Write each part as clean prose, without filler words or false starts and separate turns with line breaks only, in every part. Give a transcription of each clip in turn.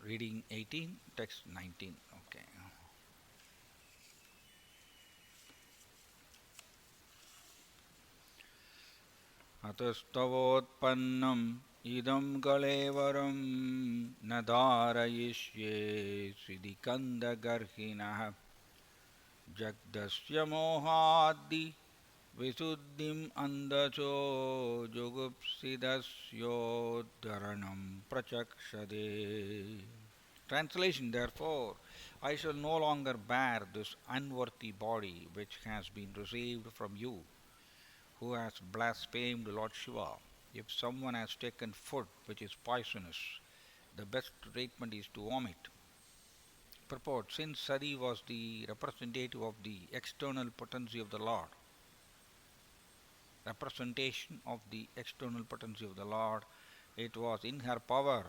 Reading 18, text 19. Okay. अतस्तवोत्पन्नम् इदं कलेवरं न धारयिष्ये सिदिकन्दगर्हिणः जग्दस्य मोहाद्दि विशुद्धिम् अन्धसो जुगुप्सिदस्योद्धरणं प्रचक्षते. Translation: Therefore, I shall no longer bear this unworthy body which has been received from you, who has blasphemed Lord Shiva. If someone has taken food which is poisonous, the best treatment is to vomit. Purport: since Sati was the representative of the external potency of the Lord, representation of the external potency of the Lord, it was in her power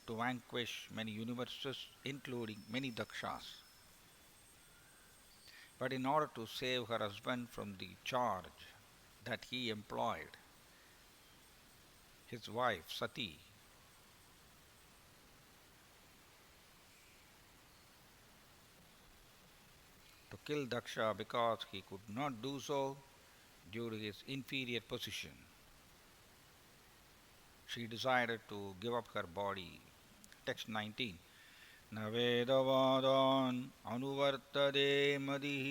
to vanquish many universes, including many dakshas. But in order to save her husband from the charge that he employed his wife Sati to kill Daksha because he could not do so due to his inferior position, she decided to give up her body. Text 19. न वेदवादान् अनुवर्तते मदिः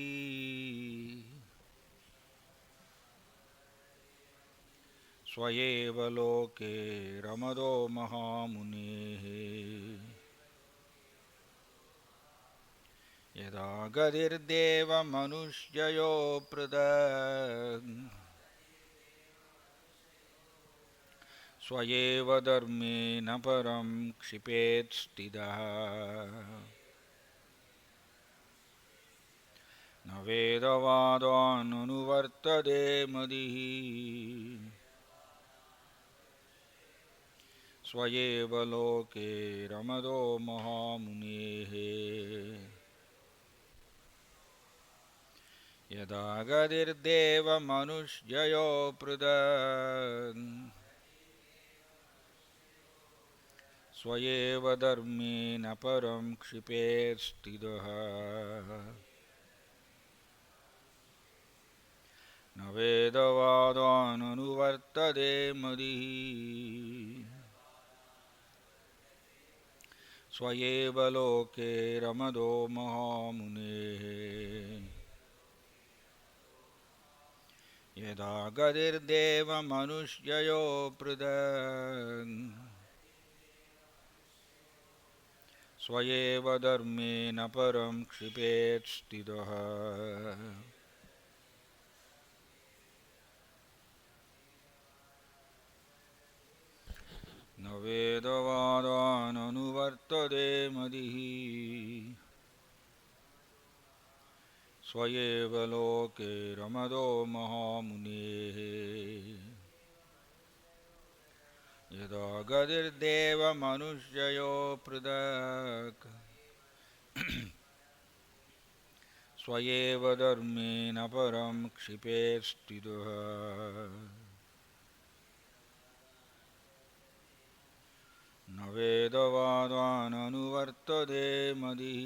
स्वयेव लोके रमदो महामुनेः यदा गतिर्देवमनुष्ययो पृथक् स्वयेव धर्मेण परं क्षिपेत् स्थितः न वेदवादाननुवर्तते मदिः स्वयेव लोके रमदो महामुनेः यदा गतिर्देवमनुष्ययो पृथक् स्वयेव धर्मेण परं क्षिपेत् स्थितः न वेदवादाननुवर्तते मदिः स्वयेव लोके रमदो महामुनेः यदा गतिर्देवमनुष्ययो पृथक् स्वयेव धर्मेण परं क्षिपेत् स्थितः न वेदवादाननुवर्तते मदिः स्वयेव लोके रमदो महामुनेः यदा गतिर्देवमनुष्ययो पृथक् स्वयेव धर्मेण परं क्षिपेत् स्थितः न वेदवादाननुवर्तते मदिः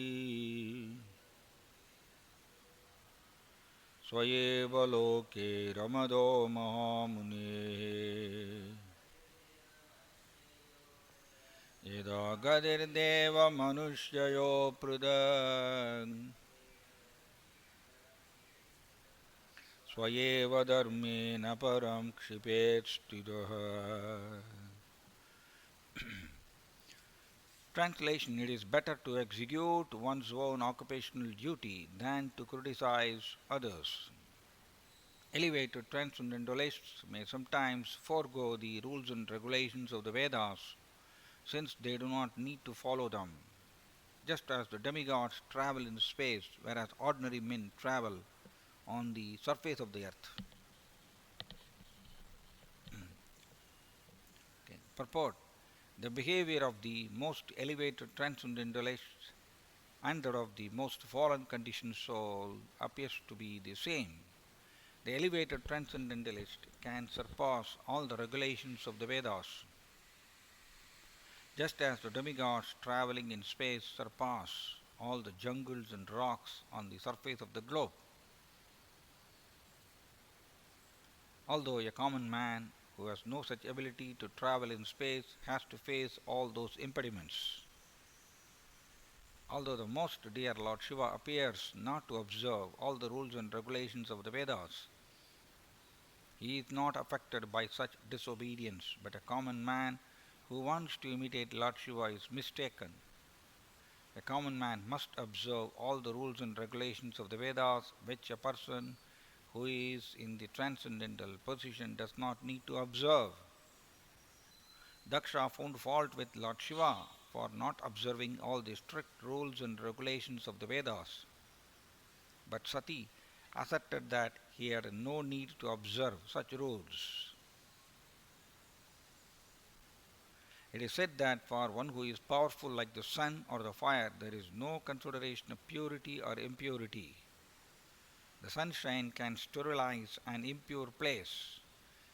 स्वयेव लोके रमदो महामुनेः यदा गतिर्देवमनुष्ययो पृथक् स्वयेव धर्मेण परं क्षिपेत् स्थितः. Translation: it is better to execute one's own occupational duty than to criticize others. Elevated transcendentalists may sometimes forego the rules and regulations of the Vedas since they do not need to follow them, just as the demigods travel in space whereas ordinary men travel on the surface of the earth. Okay. Purport: the behavior of the most elevated transcendentalists and that of the most fallen conditioned soul appears to be the same. The elevated transcendentalist can surpass all the regulations of the Vedas. Just as the demigods traveling in space surpass all the jungles and rocks on the surface of the globe. Although a common man who has no such ability to travel in space has to face all those impediments. Although the most dear Lord Shiva appears not to observe all the rules and regulations of the Vedas, he is not affected by such disobedience, but a common man who wants to imitate Lord Shiva is mistaken. A common man must observe all the rules and regulations of the Vedas, which a person who is in the transcendental position does not need to observe. Daksha found fault with Lord Shiva for not observing all the strict rules and regulations of the Vedas. But Sati asserted that he had no need to observe such rules. It is said that for one who is powerful like the sun or the fire, there is no consideration of purity or impurity. The sunshine can sterilize an impure place,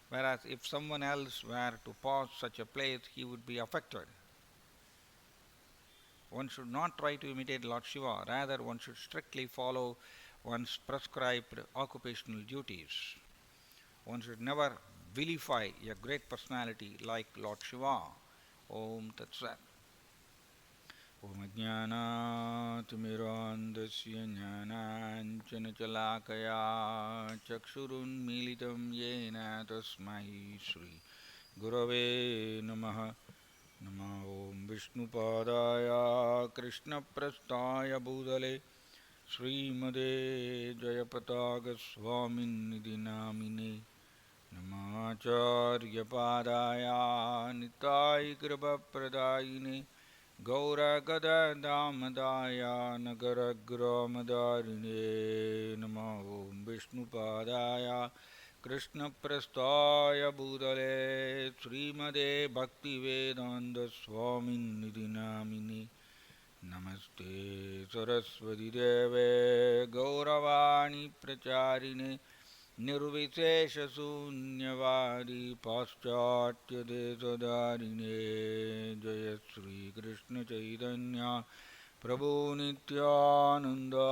whereas if someone else were to pass such a place, he would be affected. One should not try to imitate Lord Shiva, rather, one should strictly follow one's prescribed occupational duties. One should never vilify a great personality like Lord Shiva. Om Tat Sat. Om Ajnanaatimirandasya Jnananjanachalakaya Chakshurunmilitam Yena Tasmai Shri Gurave Namaha. Namo Om Vishnupadaya Krishnaprasthaya Bhudale Srimade Jayapataga Swaminidhi Namine Namacharya Padaya Nitai Kripa Pradayine Gaura Gada Damadaya Nagara Gramadharine Namo Om Vishnupadaya Krishna Prasthaya Bhudale Srimade Bhakti Vedanta Swaminidhi Namine Namaste Saraswati Deve Gauravani Pracharine Nirvishesha Sunyavadi Paschatya Desadarine Jaya Sri Krishna Chaitanya Prabhu Nityananda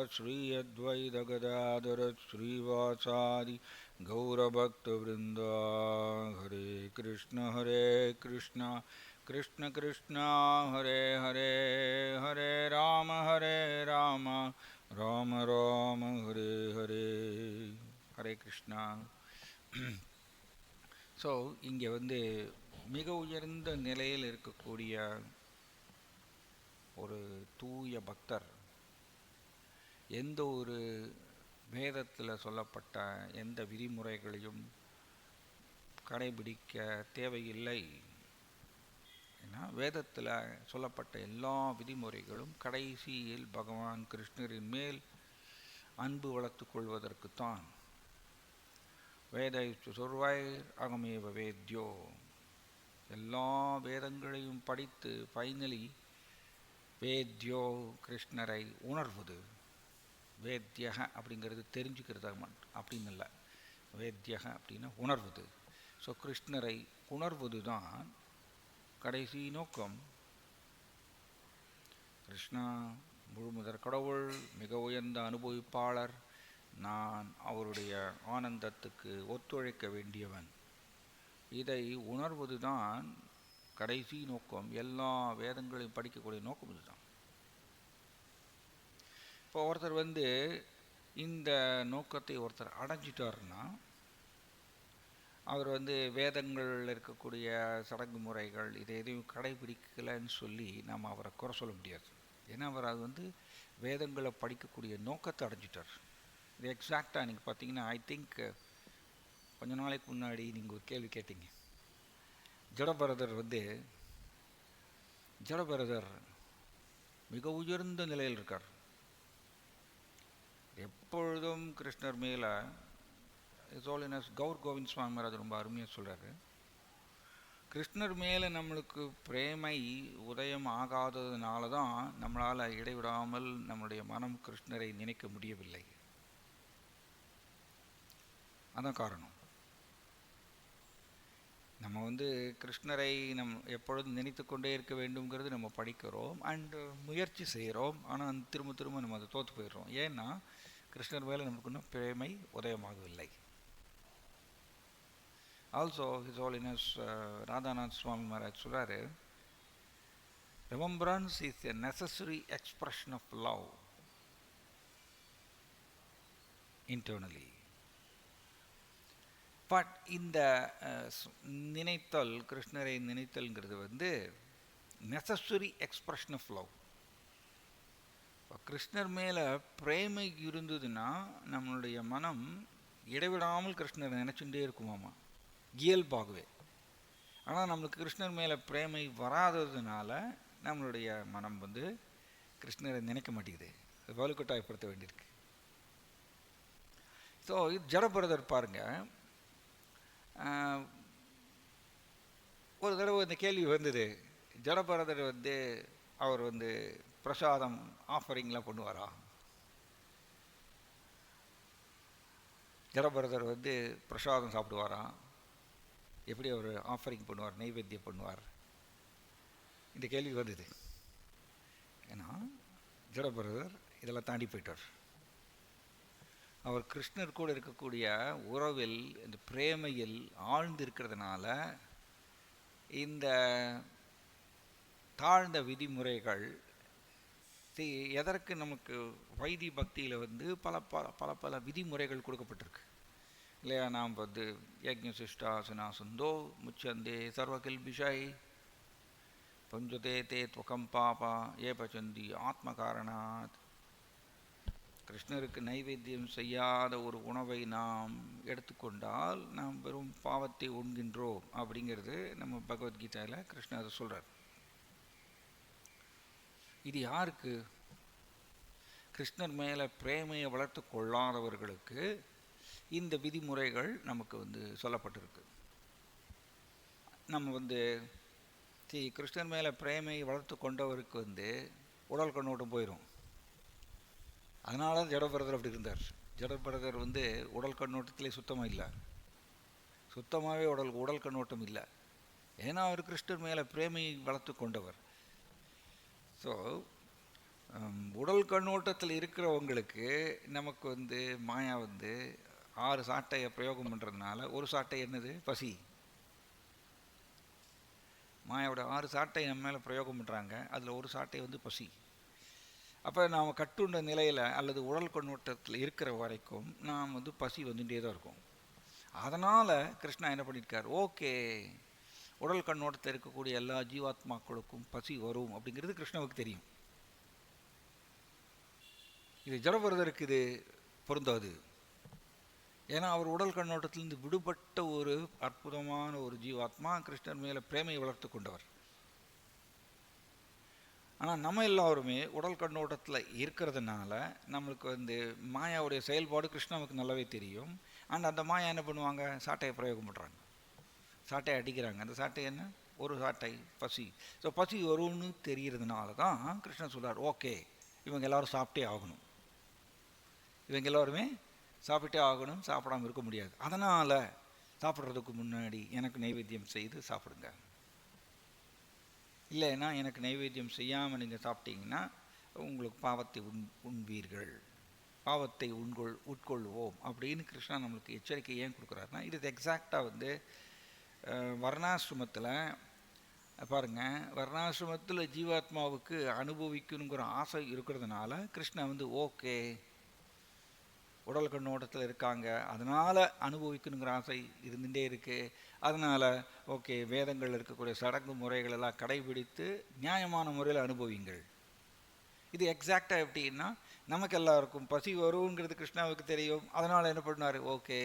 Sri Advaita Gadadhara Sri Vasadi Gaura Bhakta Vrinda Hare Krishna Krishna Krishna Hare Hare Hare Rama Rama Rama Hare Hare Hare Krishna. So இங்கே மிக உயர்ந்த நிலையில் இருக்கக்கூடிய ஒரு தூய பக்தர் எந்த ஒரு வேதத்தில் சொல்லப்பட்ட எந்த விதிமுறைகளையும் கடைபிடிக்க தேவையில்லை. ஏன்னா வேதத்தில் சொல்லப்பட்ட எல்லா விதிமுறைகளும் கடைசியில் பகவான் கிருஷ்ணரின் மேல் அன்பு வளர்த்து கொள்வதற்குத்தான். வேதைச்சு சொல்வாய் அகமேவ வேத்யோ, எல்லா வேதங்களையும் படித்து ஃபைனலி வேத்யோ கிருஷ்ணரை உணர்வது. வேத்யக அப்படிங்கிறது தெரிஞ்சுக்கிறது அப்படின்னு இல்லை, வேத்யக அப்படின்னா உணர்வது. ஸோ கிருஷ்ணரை உணர்வது தான் கடைசி நோக்கம். கிருஷ்ணா முழுமுதற் கடவுள், மிக உயர்ந்த அனுபவிப்பாளர், நான் அவருடைய ஆனந்தத்துக்கு ஒத்துழைக்க வேண்டியவன். இதை உணர்வது தான் கடைசி நோக்கம். எல்லா வேதங்களையும் படிக்கக்கூடிய நோக்கம் இதுதான். இப்போ ஒருத்தர் இந்த நோக்கத்தை ஒருத்தர் அடைஞ்சிட்டாருன்னா அவர் வேதங்களில் இருக்கக்கூடிய சடங்கு முறைகள் இதை எதையும் கடைபிடிக்கலைன்னு சொல்லி நம்ம அவரை குறை சொல்ல முடியாது. ஏன்னா அவர் அது வேதங்களை படிக்கக்கூடிய நோக்கத்தை அடைஞ்சிட்டார். இது எக்ஸாக்டாக நீங்கள் பார்த்தீங்கன்னா, ஐ திங்க் கொஞ்ச நாளைக்கு முன்னாடி நீங்கள் ஒரு கேள்வி கேட்டீங்க. ஜடபரதர் மிக உயர்ந்த நிலையில் இருக்கார். எப்பொழுதும் கிருஷ்ணர் மேலே சோலினஸ் கௌர் கோவிந்த் சுவாமி மகாராஜ் ரொம்ப அருமையாக சொல்கிறாரு, கிருஷ்ணர் மேலே நம்மளுக்கு பிரேமை உதயம் ஆகாததுனால தான் நம்மளால் இடைவிடாமல் நம்முடைய மனம் கிருஷ்ணரை நினைக்க முடியவில்லை. அதான் காரணம். நம்ம வந்து கிருஷ்ணரை எப்பொழுதும் நினைத்து கொண்டே இருக்க வேண்டும்ங்கிறது நம்ம படிக்கிறோம் அண்டு முயற்சி செய்கிறோம். ஆனால் திரும்ப திரும்ப நம்ம அதை தோற்று போயிடுறோம். ஏன்னா கிருஷ்ணர் மேலே நமக்கு இன்னும் பிரேமை உதயமாகவில்லை. ஆல்சோ ஹிஸ் ஹோலினஸ் ராதாநாத் சுவாமி மகாராஜ் சொல்கிறாரு, remembrance is a necessary expression of love internally. But இந்த நினைத்தல், கிருஷ்ணரை நினைத்தல்ங்கிறது வந்து நெசசரி எக்ஸ்பிரஷன் ஆஃப் லவ். கிருஷ்ணர் மேலே பிரேமை இருந்ததுன்னா நம்மளுடைய மனம் இடைவிடாமல் கிருஷ்ணரை நினச்சுட்டே இருக்குமாமா, இயல்பாகவே. ஆனால் நம்மளுக்கு கிருஷ்ணர் மேலே பிரேமை வராததுனால நம்மளுடைய மனம் வந்து கிருஷ்ணரை நினைக்க மாட்டேங்குது, வலுக்கட்டாயப்படுத்த வேண்டியிருக்கு. ஸோ இது ஜடபரதர் பாருங்க, ஒரு தடவை இந்த கேள்வி வந்தது, ஜடபரதர் வந்து அவர் வந்து பிரசாதம் ஆஃபரிங்லாம் பண்ணுவாரா? ஜடபரதர் வந்து பிரசாதம் சாப்பிடுவாரா? எப்படி அவர் ஆஃபரிங் பண்ணுவார், நைவேத்தியம் பண்ணுவார்? இந்த கேள்வி வந்தது. ஏன்னா ஜடபரதர் இதெல்லாம் தாண்டி போயிட்டார். அவர் கிருஷ்ணர் கூட இருக்கக்கூடிய உறவில், இந்த பிரேமையில் ஆழ்ந்து இருக்கிறதுனால இந்த தாழ்ந்த விதிமுறைகள் எதற்கு நமக்கு வைதி பக்தியில் வந்து பல பல பல பல விதிமுறைகள் கொடுக்கப்பட்டிருக்கு இல்லையா? நாம் வந்து யஜ்ஞசிஷ்டாசனா சுந்தோ முச்சந்தே சர்வகில் விஷய் பஞ்சதே தே துவகம் பாபா ஏ பச்சந்தி ஆத்ம காரணாத். கிருஷ்ணருக்கு நைவேத்தியம் செய்யாத ஒரு உணவை நாம் எடுத்துக்கொண்டால் நாம் வெறும் பாவத்தை உண்கின்றோம் அப்படிங்கிறது நம்ம பகவத்கீதையில் கிருஷ்ணர் அதை சொல்கிறார். இது யாருக்கு? கிருஷ்ணர் மேலே பிரேமையை வளர்த்து கொள்ளாதவர்களுக்கு இந்த விதிமுறைகள் நமக்கு வந்து சொல்லப்பட்டிருக்கு. நம்ம வந்து கிருஷ்ணர் மேலே பிரேமையை வளர்த்து கொண்டவருக்கு வந்து உடல் கண்ணோட்டம் போயிடும். அதனால ஜடபரதர் அப்படி இருந்தார். ஜடபரதர் வந்து உடல் கண்ணோட்டத்திலே சுத்தமாக இல்லை, சுத்தமாகவே உடல் கண்ணோட்டம் இல்லை. ஏன்னா அவர் கிருஷ்ணர் மேலே பிரேமையை வளர்த்து கொண்டவர். ஸோ உடல் கண்ணோட்டத்தில் இருக்கிறவங்களுக்கு நமக்கு வந்து மாயா வந்து 6 சாட்டையை பிரயோகம் பண்ணுறதுனால, ஒரு சாட்டை என்னது? பசி. மாயாவோட 6 சாட்டை நம்ம மேலே பிரயோகம் பண்ணுறாங்க, அதில் ஒரு சாட்டை வந்து பசி. அப்போ நாம் கட்டுண்ட நிலையில் அல்லது உடல் கண்ணோட்டத்தில் இருக்கிற வரைக்கும் நாம் வந்து பசி வந்துகிட்டே தான் இருக்கும். அதனால் கிருஷ்ணா என்ன பண்ணியிருக்கார், ஓகே உடல் கண்ணோட்டத்தில் இருக்கக்கூடிய எல்லா ஜீவாத்மாக்களுக்கும் பசி வரும் அப்படிங்கிறது கிருஷ்ணாவுக்கு தெரியும். இது ஜடபரதருக்கு இது பொருந்தாது. ஏன்னா அவர் உடல் கண்ணோட்டத்திலிருந்து விடுபட்ட ஒரு அற்புதமான ஒரு ஜீவாத்மா, கிருஷ்ணர் மேலே பிரேமையை வளர்த்து கொண்டவர். ஆனால் நம்ம எல்லாருமே உடல் கண்ணோட்டத்தில் இருக்கிறதுனால நம்மளுக்கு வந்து மாயாவுடைய செயல்பாடு கிருஷ்ணாவுக்கு நல்லாவே தெரியும். அண்ட் அந்த மாயா என்ன பண்ணுவாங்க, சாட்டையை பிரயோகம் பண்ணுறாங்க, சாட்டையை அடிக்கிறாங்க. அந்த சாட்டை என்ன? ஒரு சாட்டை பசி. ஸோ பசி வரும்னு தெரிகிறதுனால தான் கிருஷ்ணன் சொல்கிறார், ஓகே இவங்க எல்லோரும் சாப்பிட்டே ஆகணும், இவங்க எல்லோருமே சாப்பிட்டே ஆகணும், சாப்பிடாமல் இருக்க முடியாது. அதனால் சாப்பிட்றதுக்கு முன்னாடி எனக்கு நைவேத்தியம் செய்து சாப்பிடுங்க, இல்லைன்னா எனக்கு நைவேத்தியம் செய்யாமல் நீங்கள் சாப்பிட்டீங்கன்னா உங்களுக்கு பாவத்தை உண்பீர்கள், பாவத்தை உட்கொள்வோம் அப்படின்னு கிருஷ்ணா நம்மளுக்கு எச்சரிக்கை ஏன் கொடுக்குறாருன்னா, இது எக்ஸாக்டாக வந்து வர்ணாசிரமத்தில் பாருங்கள், வர்ணாசிரமத்தில் ஜீவாத்மாவுக்கு அனுபவிக்கணுங்கிற ஆசை இருக்கிறதுனால கிருஷ்ணா வந்து ஓகே உடல் கண்ணோட்டத்தில் இருக்காங்க, அதனால் அனுபவிக்கணுங்கிற ஆசை இருந்துகிட்டே இருக்குது, அதனால் ஓகே வேதங்கள் இருக்கக்கூடிய சடங்கு முறைகளெல்லாம் கடைபிடித்து நியாயமான முறையில் அனுபவிங்கள். இது எக்ஸாக்டாக எப்படின்னா, நமக்கு எல்லாருக்கும் பசி வருங்கிறது கிருஷ்ணாவுக்கு தெரியும். அதனால் என்ன பண்ணார், ஓகே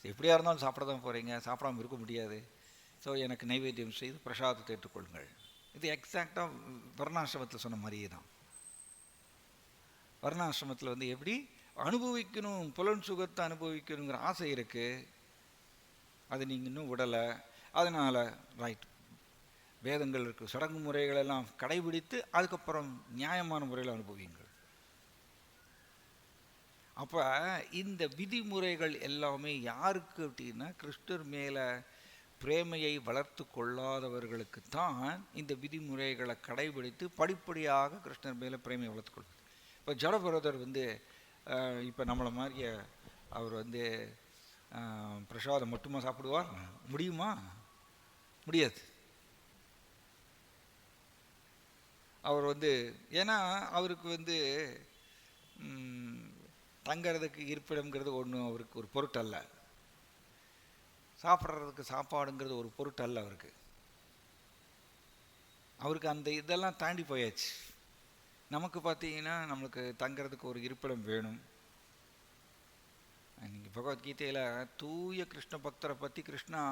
எப்படியா இருந்தாலும் சாப்பிட தான் போகிறீங்க, சாப்பிடாமல் இருக்க முடியாது, ஸோ எனக்கு நைவேத்தியம் செய்து பிரசாதத்தை ஏற்றுக்கொள்ளுங்கள். இது எக்ஸாக்டாக வர்ணாசிரமத்தில் சொன்ன மாதிரியே தான். வர்ணாசிரமத்தில் வந்து எப்படி அனுபவிக்கணும், புலன் சுகத்தை அனுபவிக்கணுங்கிற ஆசை இருக்குது, அது நீங்கள் இன்னும் விடலை, அதனால் ரைட் வேதங்கள் இருக்குது சடங்கு முறைகளெல்லாம் கடைபிடித்து அதுக்கப்புறம் நியாயமான முறையில் அனுபவியுங்கள். அப்போ இந்த விதிமுறைகள் எல்லாமே யாருக்கு அப்படின்னா, கிருஷ்ணர் மேலே பிரேமையை வளர்த்து கொள்ளாதவர்களுக்குத்தான் இந்த விதிமுறைகளை கடைபிடித்து படிப்படியாக கிருஷ்ணர் மேலே பிரேமையை வளர்த்துக்கொள்வது. இப்போ ஜடபரதர் இப்போ நம்மளை மாதிரியே அவர் பிரசாதம் மட்டுமா சாப்பிடுவார்? முடியுமா? முடியாது. அவர் ஏன்னா அவருக்கு தங்கிறதுக்கு இருப்பிடம்ங்கிறது ஒன்றும் அவருக்கு ஒரு பொருட்டல்ல, சாப்பிட்றதுக்கு சாப்பாடுங்கிறது ஒரு பொருட்டல்ல அவருக்கு அந்த இதெல்லாம் தாண்டி போயாச்சு. நமக்கு பார்த்தீங்கன்னா நம்மளுக்கு தங்கிறதுக்கு ஒரு இருப்பிடம் வேணும். நீங்கள் பகவத்கீதையில் தூய கிருஷ்ண பக்தரை பற்றி கிருஷ்ணா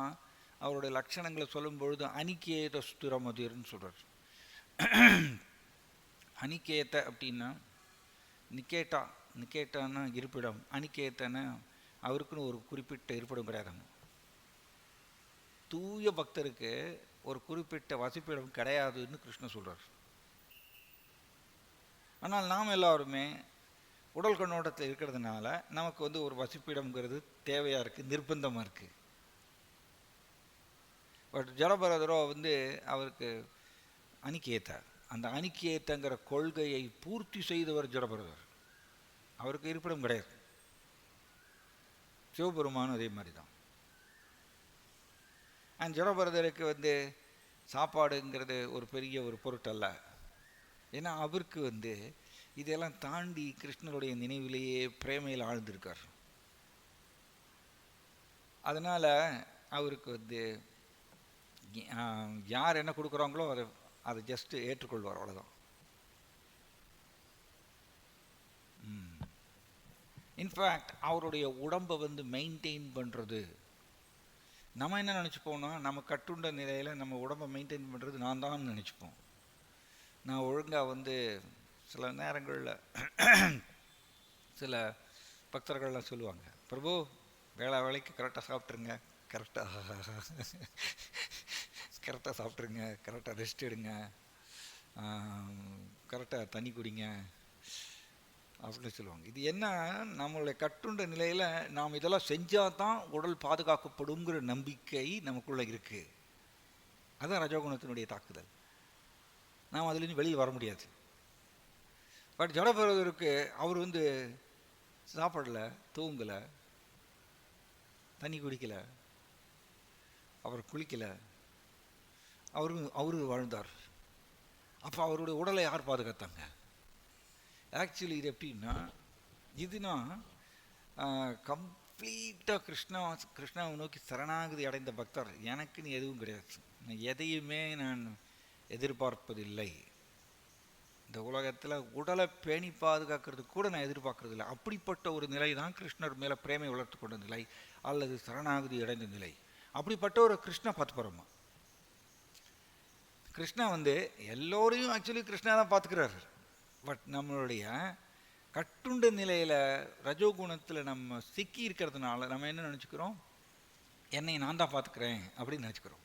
அவருடைய லட்சணங்களை சொல்லும் பொழுது அனிகேத ஸ்திரமதிர்னு சொல்கிறார். அனிகேத அப்படின்னா நிக்கேட்டான்னா இருப்பிடம், அனிகேத்தன அவருக்குன்னு ஒரு குறிப்பிட்ட இருப்பிடம் கிடையாதுங்க. தூய பக்தருக்கு ஒரு குறிப்பிட்ட வசிப்பிடம் கிடையாதுன்னு கிருஷ்ணன் சொல்கிறார். ஆனால் நாம் எல்லாருமே உடல் கண்ணோட்டத்தில் இருக்கிறதுனால நமக்கு ஒரு வசிப்பிடம்ங்கிறது தேவையாக இருக்குது, நிர்பந்தமாக இருக்குது. பட் ஜடபரதரோ அவருக்கு அனிகேத்த, அந்த அனிகேத்தங்கிற கொள்கையை பூர்த்தி செய்தவர் ஜடபரதர். அவருக்கு இருப்பிடம் கிடையாது. சிவபெருமானும் அதே மாதிரி தான். அண்ட் ஜடபரதருக்கு சாப்பாடுங்கிறது ஒரு பெரிய ஒரு பொருட்டல்ல. ஏன்னா அவருக்கு இதெல்லாம் தாண்டி கிருஷ்ணருடைய நினைவிலேயே பிரேமையில் ஆழ்ந்திருக்கார். அதனால் அவருக்கு யார் என்ன கொடுக்குறாங்களோ அதை ஜஸ்ட்டு ஏற்றுக்கொள்வார், அவ்வளோதான். இன்ஃபேக்ட் அவருடைய உடம்பை மெயின்டைன் பண்ணுறது, நம்ம என்ன நினச்சிப்போம்னா நம்ம கட்டுண்ட நிலையில் நம்ம உடம்பை மெயின்டைன் பண்ணுறது நான் தான் நினச்சிப்போம். நான் ஒழுங்காக சில நேரங்களில் சில பக்தர்கள்லாம் சொல்லுவாங்க, பிரபு வேலைக்கு கரெக்டாக சாப்பிட்ருங்க, கரெக்டாக சாப்பிட்ருங்க, கரெக்டாக ரெஸ்ட் எடுங்க, கரெக்டாக தண்ணி குடிங்க அப்படின்னு சொல்லுவாங்க. இது என்ன, நம்மளுடைய கட்டுண்ட நிலையில் நாம் இதெல்லாம் செஞ்சால் தான் உடல் பாதுகாக்கப்படுங்கிற நம்பிக்கை நமக்குள்ளே இருக்குது. அதுதான் ரஜோகுணத்தினுடைய தாக்குதல். நாம் அதுலேருந்து வெளியே வர முடியாது. பட் ஜடபரதருக்கு அவர் சாப்பிடலை, தூங்கலை, தண்ணி குடிக்கலை, அவர் குளிக்கலை, அவரு வாழ்ந்தார். அப்போ அவருடைய உடலை யார் பாதுகாத்தாங்க? ஆக்சுவலி இது எப்படின்னா, இதுனா கம்ப்ளீட்டாக கிருஷ்ணாவை நோக்கி சரணாகதி அடைந்த பக்தர். எனக்குன்னு எதுவும் கிடையாது, நான் எதையுமே நான் எதிர்பார்ப்பதில்லை. இந்த உலகத்தில் உடலை பேணி பாதுகாக்கிறது கூட நான் எதிர்பார்க்கறதில்லை. அப்படிப்பட்ட ஒரு நிலை தான் கிருஷ்ணர் மேலே பிரேமை வளர்த்து கொண்ட நிலை அல்லது சரணாகதி அடைந்த நிலை. அப்படிப்பட்ட ஒரு கிருஷ்ண பத்பரமா கிருஷ்ணா எல்லோரையும் ஆக்சுவலி கிருஷ்ணா தான் பார்த்துக்கிறாரு. பட் நம்மளுடைய கட்டுண்ட நிலையில் ரஜோகுணத்தில் நம்ம சிக்கி இருக்கிறதுனால நம்ம என்ன நினச்சிக்கிறோம், என்னை நான் தான் பார்த்துக்கிறேன் அப்படின்னு நினச்சிக்கிறோம்.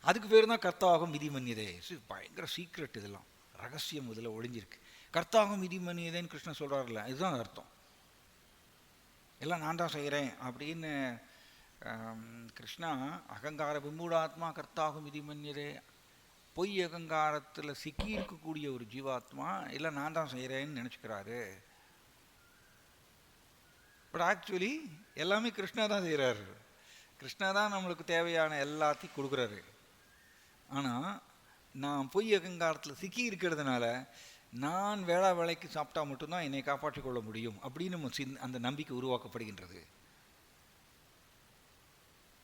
அதுக்கு பேர் தான் கர்த்தாகும் விதி மன்னியதே. பயங்கர சீக்ரெட், இதெல்லாம் ரகசியம் இதில் ஒழிஞ்சிருக்கு. கர்த்தாகும் விதி மன்னியதேன்னு கிருஷ்ணன் சொல்கிறார்ல, இதுதான் அர்த்தம். எல்லாம் நான் தான் செய்கிறேன் அப்படின்னு கிருஷ்ணா அகங்கார விமூடாத்மா கர்த்தாகும் விதி மன்னியதே, பொய் அகங்காரத்தில் சிக்கி இருக்கக்கூடிய ஒரு ஜீவாத்மா இல்லை நான் தான் செய்கிறேன்னு நினச்சிக்கிறாரு. பட் ஆக்சுவலி எல்லாமே கிருஷ்ணா தான் செய்கிறாரு. கிருஷ்ணா தான் நம்மளுக்கு தேவையான எல்லாத்தையும் கொடுக்குறாரு. ஆனால் நான் பொய் அகங்காரத்தில் சிக்கி இருக்கிறதுனால நான் வேலைக்கு சாப்பிட்டா மட்டும்தான் என்னை காப்பாற்றிக் கொள்ள முடியும் அப்படின்னு அந்த நம்பிக்கை உருவாக்கப்படுகின்றது.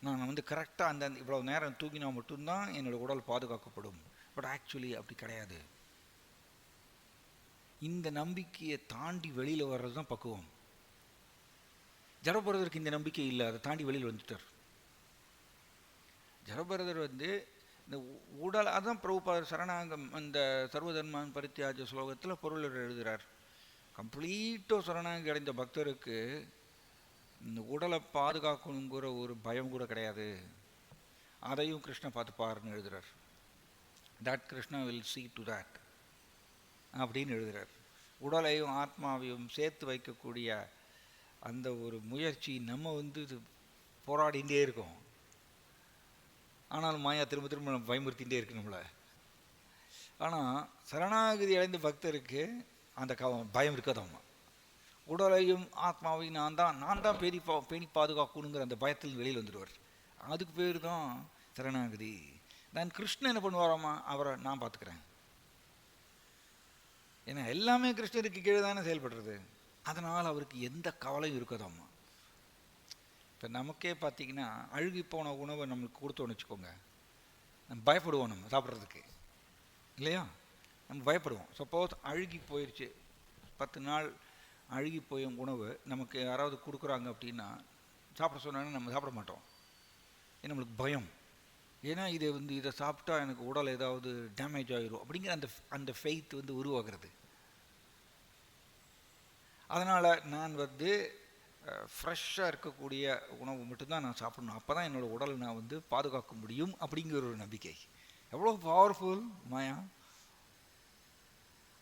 நான் கரெக்டாக அந்த இவ்வளோ நேரம் தூங்கினா மட்டும்தான் என்னோடய உடல் பாதுகாக்கப்படும். பட் ஆக்சுவலி அப்படி கிடையாது. இந்த நம்பிக்கையை தாண்டி வெளியில் வர்றது தான் பக்குவம். ஜடபரதருக்கு இந்த நம்பிக்கை இல்லை, அதை தாண்டி வெளியில் வந்துட்டார். ஜடபரதர் இந்த உடல், அதுதான் பிரபுபாதர் சரணாங்கம் அந்த சர்வதர்மான் பரித்தியாஜ ஸ்லோகத்தில் பொருள் எழுதுகிறார். கம்ப்ளீட்டாக சரணாங்கி அடைந்த பக்தருக்கு இந்த உடலை பாதுகாக்கணுங்கிற ஒரு பயம் கூட கிடையாது. அதையும் கிருஷ்ணன் பார்த்துப்பாருன்னு எழுதுகிறார். That Krishna will see to that அப்படின்னு எழுதுகிறார். உடலையும் ஆத்மாவையும் சேர்த்து வைக்கக்கூடிய அந்த ஒரு முயற்சி நம்ம போராடிகிட்டே இருக்கோம். ஆனாலும் மாயா திரும்ப திரும்ப நம்ம பயமுறுத்திகிட்டே இருக்கு நம்மளை. ஆனால் சரணாகதி அடைந்த பக்தருக்கு அந்த பயம் இருக்காதாம்மா. உடலையும் ஆத்மாவையும் நான் தான் பேணி பாதுகாக்கணுங்கிற அந்த பயத்தில் வெளியில் வந்துடுவார். அதுக்கு பேர் தான் சரணாகதி. நான் கிருஷ்ணன் என்ன பண்ணுவாராம்மா, அவரை நான் பார்த்துக்கிறேன். ஏன்னா எல்லாமே கிருஷ்ணருக்கு கீழே தானே செயல்படுறது. அதனால் அவருக்கு எந்த கவலையும் இருக்காதாம்மா. இப்போ நமக்கே பார்த்தீங்கன்னா அழுகி போன உணவை நம்மளுக்கு கொடுத்தோன்னு வச்சுக்கோங்க, நம்ம பயப்படுவோம் நம்ம சாப்பிட்றதுக்கு, இல்லையா? நம்ம பயப்படுவோம். சப்போஸ் அழுகி போயிடுச்சு, 10 நாள் அழுகி போய் உணவு நமக்கு யாராவது கொடுக்குறாங்க அப்படின்னா சாப்பிட சொன்னாங்கன்னா நம்ம சாப்பிட மாட்டோம். ஏன்னா நம்மளுக்கு பயம். ஏன்னா இதை சாப்பிட்டா எனக்கு உடல் ஏதாவது டேமேஜ் ஆகிரும் அப்படிங்கிற அந்த ஃபெய்த் உருவாகிறது. அதனால் நான் ஃப்ரெஷ்ஷாக இருக்கக்கூடிய உணவு மட்டும்தான் நான் சாப்பிடணும், அப்போ தான் என்னோடய உடலை நான் பாதுகாக்க முடியும் அப்படிங்கிற ஒரு நம்பிக்கை. எவ்வளோ பவர்ஃபுல் மாயா.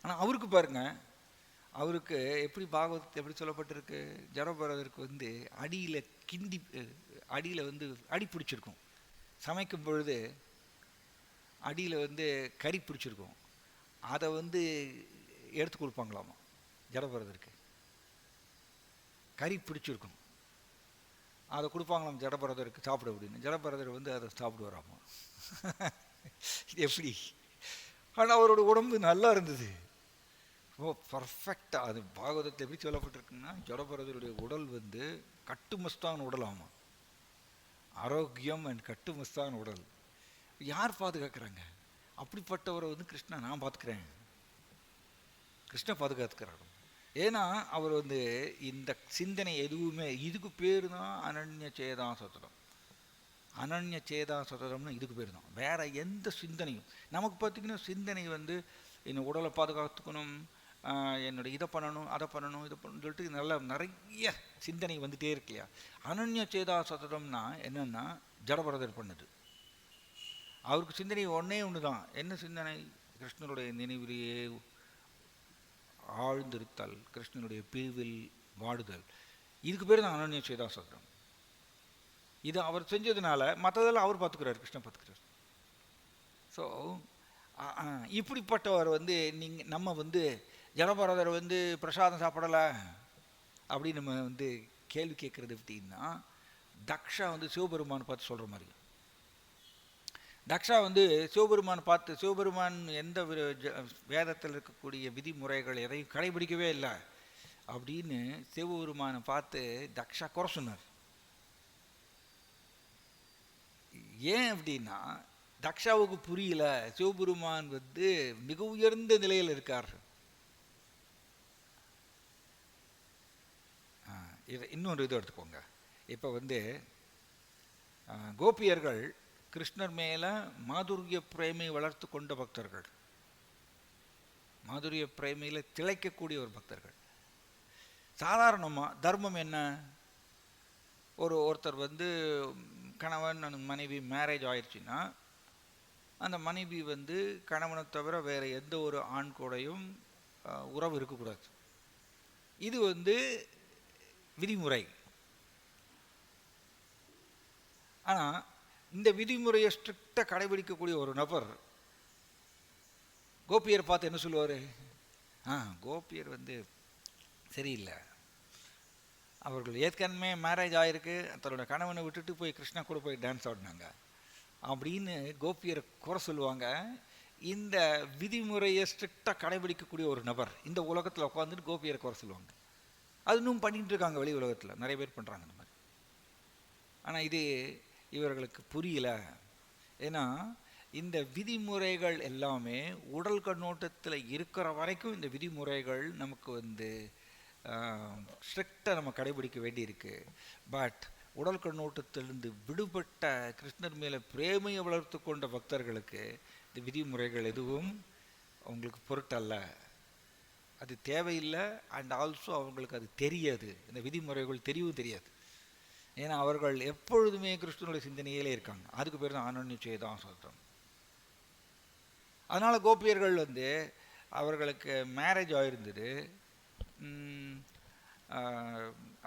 ஆனால் அவருக்கு பாருங்க, அவருக்கு எப்படி பாகவத் எப்படி சொல்லப்பட்டிருக்கு, ஜடபரதருக்கு அடியில் அடி பிடிச்சிருக்கும். சமைக்கும் பொழுது அடியில் கறி பிடிச்சிருக்கும். அதை எடுத்து கொடுப்பாங்களாமா ஜடபரதருக்கு. கறி பிடிச்சிருக்கும், அதை கொடுப்பாங்களாம் ஜடபரதருக்கு சாப்பிட அப்படின்னு. ஜடபரதர் அதை சாப்பிடுவாராமா. இது எப்படி? ஆனால் அவரோட உடம்பு நல்லா இருந்தது, ரொம்ப பர்ஃபெக்டாக. அது பாகவதத்தில் எப்படி சொல்லப்பட்டிருக்குன்னா, ஜடபரதருடைய உடல் கட்டுமஸ்தான உடலாமா. ஆரோக்கியம் அண்ட் கட்டுமஸ்தான உடல். யார் பாதுகாக்கிறாங்க? அப்படிப்பட்டவரை கிருஷ்ணா நான் பார்த்துக்கிறேன், கிருஷ்ண பாதுகாத்துக்கிறாரு. ஏன்னா அவர் இந்த சிந்தனை எதுவுமே, இதுக்கு பேர் தான் அனன்ய சேதா சததம். அனன்ய சேதா சததம்னு இதுக்கு பேர் தான். வேற எந்த சிந்தனையும் நமக்கு பார்த்திங்கன்னா, சிந்தனை என்னை உடலை பாதுகாத்துக்கணும், என்னோட இதை பண்ணணும், அதை பண்ணணும், இதை பண்ணணும்னு சொல்லிட்டு நிறைய சிந்தனை வந்துகிட்டே இருக்கு இல்லையா. அனன்ய சேதா சததம்னா என்னென்னா ஜடபரதர் பண்ணுது. அவருக்கு சிந்தனை ஒன்று தான். என்ன சிந்தனை? கிருஷ்ணனுடைய நினைவிலேயே ஆழ்ந்திருத்தல், கிருஷ்ணனுடைய பிரிவில் வாடுதல். இதுக்கு பேர் தான் அனன்ய சேதா சததம். இது அவர் செஞ்சதுனால மற்றதெல்லாம் அவர் பார்த்துக்கிறார், கிருஷ்ணன் பார்த்துக்கிறார். ஸோ இப்படிப்பட்டவர் நம்ம ஜடபரதர் பிரசாதம் சாப்பிடலை அப்படின்னு நம்ம கேள்வி கேட்குறது எப்படின்னா, தக்ஷா சிவபெருமான் பார்த்து சொல்கிற மாதிரி. தக்ஷா சிவபெருமான் பார்த்து, சிவபெருமான் எந்த வேதத்தில் இருக்கக்கூடிய விதிமுறைகள் எதையும் கடைபிடிக்கவே இல்லை அப்படின்னு சிவபெருமானை பார்த்து தக்ஷா குறை சொன்னார். ஏன் அப்படின்னா, தக்ஷாவுக்கு புரியல சிவபெருமான் மிக உயர்ந்த நிலையில் இருக்கார். இது இன்னொரு இது எடுத்துக்கோங்க. இப்போ கோபியர்கள் கிருஷ்ணர் மேலே மாதுரிய பிரேமை வளர்த்து கொண்ட பக்தர்கள், மாதுரிய பிரேமையில் திளைக்கக்கூடிய ஒரு பக்தர்கள். சாதாரணமாக தர்மம் என்ன? ஒருத்தர் கணவன் மனைவி மேரேஜ் ஆயிடுச்சுன்னா அந்த மனைவி கணவனை தவிர வேறு எந்த ஒரு ஆண் கூடையும் உறவு இருக்கக்கூடாது. இது விதிமுறை. ஆனால் இந்த விதிமுறையை ஸ்ட்ரிக்டாக கடைபிடிக்கக்கூடிய ஒரு நபர் கோபியர் பார்த்து என்ன சொல்லுவார்? கோபியர் சரியில்லை, அவர்கள் ஏற்கனவே மேரேஜ் ஆகிருக்கு, தன்னோட கணவனை விட்டுட்டு போய் கிருஷ்ணா கூட போய் டான்ஸ் ஆடினாங்க அப்படின்னு கோபியரை குறை சொல்லுவாங்க. இந்த விதிமுறையை ஸ்ட்ரிக்டாக கடைபிடிக்கக்கூடிய ஒரு நபர் இந்த உலகத்தில் உட்காந்துட்டு கோபியரை குறை சொல்லுவாங்க. அது இன்னும் பண்ணிகிட்டு இருக்காங்க, வெளி உலகத்தில் நிறைய பேர் பண்ணுறாங்க இந்த மாதிரி. ஆனால் இது இவர்களுக்கு புரியல. ஏன்னா இந்த விதிமுறைகள் எல்லாமே உடல் கண்ணோட்டத்தில் இருக்கிற வரைக்கும் இந்த விதிமுறைகள் நமக்கு ஸ்ட்ரிக்டாக நம்ம கடைபிடிக்க வேண்டியிருக்கு. பட் உடல் கண்ணோட்டத்திலிருந்து விடுபட்ட கிருஷ்ணர் மேலே பிரேமையை வளர்த்து கொண்ட பக்தர்களுக்கு இந்த விதிமுறைகள் எதுவும் அவங்களுக்கு பொருட்டல்ல, அது தேவையில்லை. அண்ட் ஆல்சோ அவங்களுக்கு அது தெரியாது, இந்த விதிமுறைகள் தெரியவும் தெரியாது. ஏன்னா அவர்கள் எப்பொழுதுமே கிருஷ்ணனுடைய சிந்தனையிலே இருக்காங்க. அதுக்கு பேர் தான் அனன்ய சேதா சததம். அதனால் கோபியர்கள் அவர்களுக்கு மேரேஜ் ஆகிருந்தது,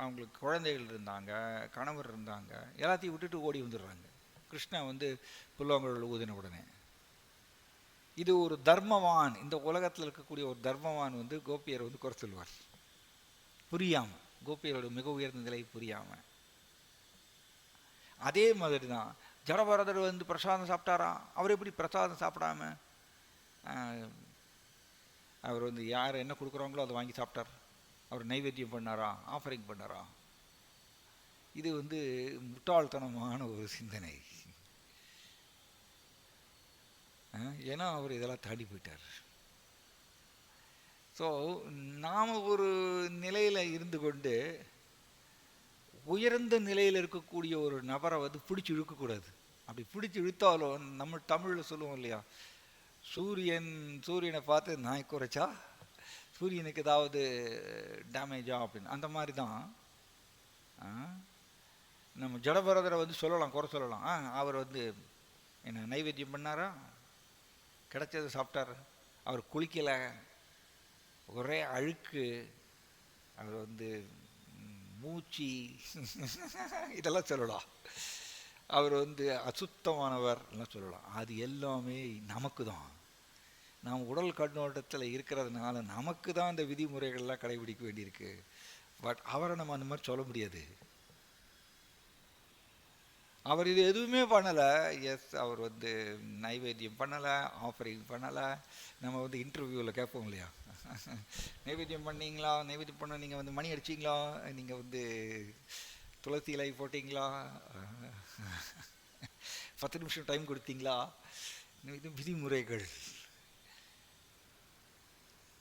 அவங்களுக்கு குழந்தைகள் இருந்தாங்க, கணவர் இருந்தாங்க, எல்லாத்தையும் விட்டுட்டு ஓடி வந்துடுறாங்க. கிருஷ்ணன் வந்து புல்லாங்குழல் ஊதின உடனே. இது ஒரு தர்மவான், இந்த உலகத்தில் இருக்கக்கூடிய ஒரு தர்மவான் வந்து கோபியரை வந்து குறை சொல்லுவார் புரியாமல், கோபியரோட மிக உயர்ந்த நிலை புரியாமல். அதே மாதிரி தான் ஜடபரதர் வந்து பிரசாதம் சாப்பிட்டாரா? அவர் எப்படி பிரசாதம் சாப்பிடாம அவர் வந்து யார் என்ன கொடுக்குறாங்களோ அதை வாங்கி சாப்பிட்டார்? அவர் நைவேத்தியம் பண்ணாரா? ஆஃபரிங் பண்ணாரா? இது வந்து முட்டாள்தனமான ஒரு சிந்தனை. ஏன்னா அவர் இதெல்லாம் தாண்டி போயிட்டார். ஸோ நாம் ஒரு நிலையில் இருந்து கொண்டு உயர்ந்த நிலையில் இருக்கக்கூடிய ஒரு நபரை வந்து பிடிச்சி இழுக்கக்கூடாது. அப்படி பிடிச்சி இழுத்தாலும் நம்ம தமிழில் சொல்லுவோம் இல்லையா, சூரியனை பார்த்து நாய் குறைச்சா சூரியனுக்கு ஏதாவது டேமேஜா அப்படின்னு. அந்த மாதிரி தான் நம்ம ஜடபரதரை வந்து சொல்லலாம், குறை சொல்லலாம். அவர் வந்து என்ன நைவேத்தியம் பண்ணாரா? கிடைச்சதை சாப்பிட்டார். அவர் குளிக்கலை, ஒரே அழுக்கு, அவர் வந்து மூச்சு இதெல்லாம் சொல்லலாம். அவர் வந்து அசுத்தமானவர் எல்லாம் சொல்லலாம். அது எல்லாமே நமக்கு தான். நாம் உடல் கண்ணோட்டத்தில் இருக்கிறதுனால நமக்கு தான் இந்த விதிமுறைகள்லாம் கடைபிடிக்க வேண்டியிருக்கு. பட் அவரை நம்ம அந்த மாதிரி சொல்ல முடியாது. அவர் இது எதுவுமே பண்ணலை. எஸ், அவர் வந்து நைவேத்தியம் பண்ணலை, ஆஃபரிங் பண்ணலை. நம்ம வந்து இன்டர்வியூவில் கேட்போம் இல்லையா, நைவேத்தியம் பண்ணீங்களா, நைவேத்தியம் பண்ண நீங்கள் வந்து மணி அடிச்சிங்களா, நீங்கள் வந்து துளசி இலை போட்டிங்களா, 10 நிமிஷம் டைம் கொடுத்தீங்களா, இது விதிமுறைகள்.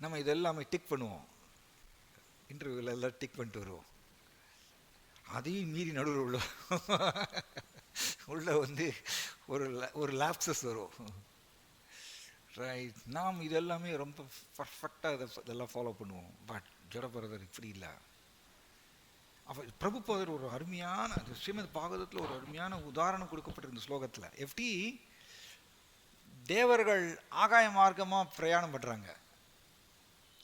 நம்ம இதெல்லாமே டிக் பண்ணுவோம், இன்டர்வியூவில் எல்லாம் டிக் பண்ணிட்டு வருவோம். அதையும் மீறி நடுவில் உள்ள வந்து ஒரு லாப்சஸ் வரும். ரைட், நாம் இதெல்லாமே ரொம்ப பர்ஃபெக்டாக இதெல்லாம் ஃபாலோ பண்ணுவோம். பட் ஜடபரதர் இப்படி இல்லை. அப்போ பிரபுபாதர் ஒரு அருமையான ஸ்ரீமத் பாகவதத்தில் ஒரு அருமையான உதாரணம் கொடுக்கப்பட்டிருந்த ஸ்லோகத்தில், எப்படி தேவர்கள் ஆகாய மார்க்கமாக பிரயாணம் பண்ணுறாங்க,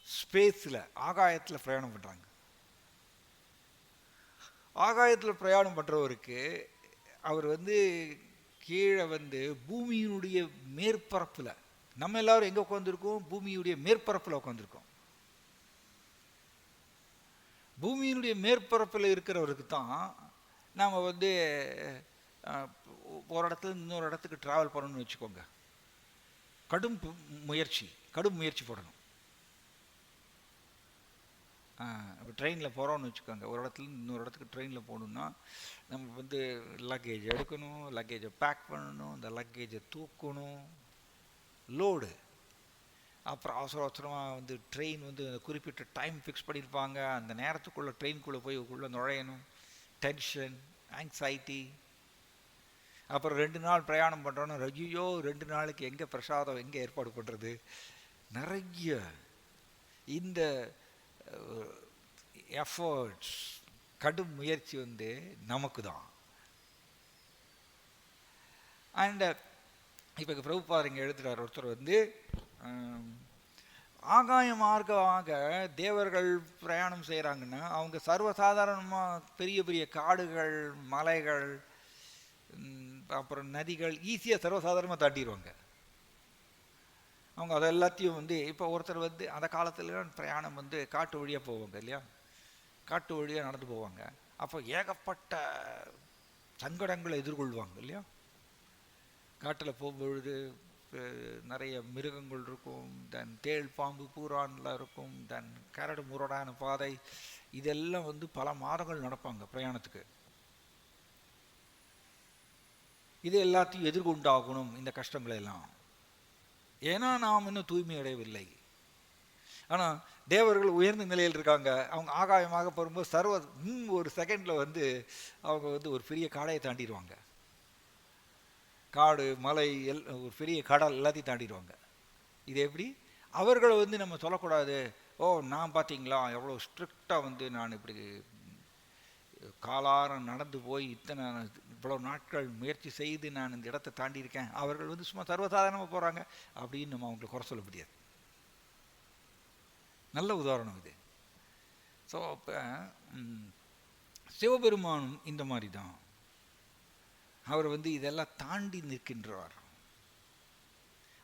ஸ்பேஸில் ஆகாயத்தில் பிரயாணம் பண்ணுறாங்க. ஆகாயத்தில் பிரயாணம் பண்ணுறவருக்கு அவர் வந்து கீழே வந்து பூமியினுடைய மேற்பரப்பில், நம்ம எல்லாரும் எங்கே உட்காந்துருக்கோம்? பூமியுடைய மேற்பரப்பில் உட்காந்துருக்கோம். பூமியினுடைய மேற்பரப்பில் இருக்கிறவருக்கு தான் நாம் வந்து ஒரு இடத்துல இன்னொரு இடத்துக்கு ட்ராவல் பண்ணணும்னு வச்சுக்கோங்க, கடும் முயற்சி போடணும். இப்போ ட்ரெயினில் போகிறோன்னு வச்சுக்கோங்க, ஒரு இடத்துல இன்னொரு இடத்துக்கு ட்ரெயினில் போகணுன்னா நம்ம வந்து லக்கேஜ் எடுக்கணும், லக்கேஜை பேக் பண்ணணும், இந்த லக்கேஜை தூக்கணும், லோடு. அப்புறம் அவசரமாக வந்து ட்ரெயின் வந்து குறிப்பிட்ட டைம் ஃபிக்ஸ் பண்ணியிருப்பாங்க, அந்த நேரத்துக்குள்ளே ட்ரெயின்குள்ளே போய் உள்ளே நுழையணும், டென்ஷன், ஆங்ஸைட்டி. அப்புறம் 2 நாள் பிரயாணம் பண்ணுறோன்னா, ஐயோ 2 நாளைக்கு எங்கே பிரசாதம் எங்கே ஏற்பாடு பண்ணுறது, நிறைய இந்த எஃபர்ட்ஸ், கடும் முயற்சி வந்து நமக்கு தான். அண்ட் இப்போ பிரபுபாதர் இங்கே எழுதுகிறார், ஒருத்தர் வந்து ஆகாய மார்க்கமாக தேவர்கள் பிரயாணம் செய்கிறாங்கன்னா அவங்க சர்வசாதாரணமாக பெரிய பெரிய காடுகள், மலைகள், அப்புறம் நதிகள் ஈஸியாக சர்வசாதாரணமாக தாண்டிடுவாங்க. அவங்க அதை எல்லாத்தையும் வந்து, இப்போ ஒருத்தர் வந்து அந்த காலத்தில் பிரயாணம் வந்து காட்டு வழியாக போவாங்க இல்லையா, காட்டு வழியாக நடந்து போவாங்க. அப்போ ஏகப்பட்ட சங்கடங்களை எதிர்கொள்வாங்க இல்லையா. காட்டில் போகும்பொழுது நிறைய மிருகங்கள் இருக்கும், தென் தேள் பாம்பு பூரான்லாம் இருக்கும், தென் கரடு முரடான பாதை, இதெல்லாம் வந்து பல மாதங்கள் நடப்பாங்க பிரயாணத்துக்கு. இது எல்லாத்தையும் எதிர்கொண்டாகணும் இந்த கஷ்டங்களை எல்லாம். ஏன்னா நாம் இன்னும் தூய்மை அடையவில்லை. ஆனால் தேவர்கள் உயர்ந்த நிலையில் இருக்காங்க. அவங்க ஆகாயமாக போகும்போது ஒரு செகண்டில் வந்து அவங்க வந்து ஒரு பெரிய காடையை தாண்டிடுவாங்க, காடு, மலை, ஒரு பெரிய கடல் எல்லாத்தையும் தாண்டிடுவாங்க. இது எப்படி? அவர்களை வந்து நம்ம சொல்லக்கூடாது, ஓ நான் பார்த்தீங்களா எவ்வளோ ஸ்ட்ரிக்டாக வந்து நான் இப்படி காலாரம் நடந்து போய் இவ்வளோ நாட்கள் முயற்சி செய்து நான் இந்த இடத்தை தாண்டியிருக்கேன், அவர்கள் வந்து சும்மா சர்வசாதாரணமாக போகிறாங்க அப்படின்னு நம்ம அவங்களை குறை சொல்ல முடியாது. நல்ல உதாரணம் இது. ஸோ இப்போ சிவபெருமானும் இந்த மாதிரி தான். அவர் வந்து இதெல்லாம் தாண்டி நிற்கின்றார்.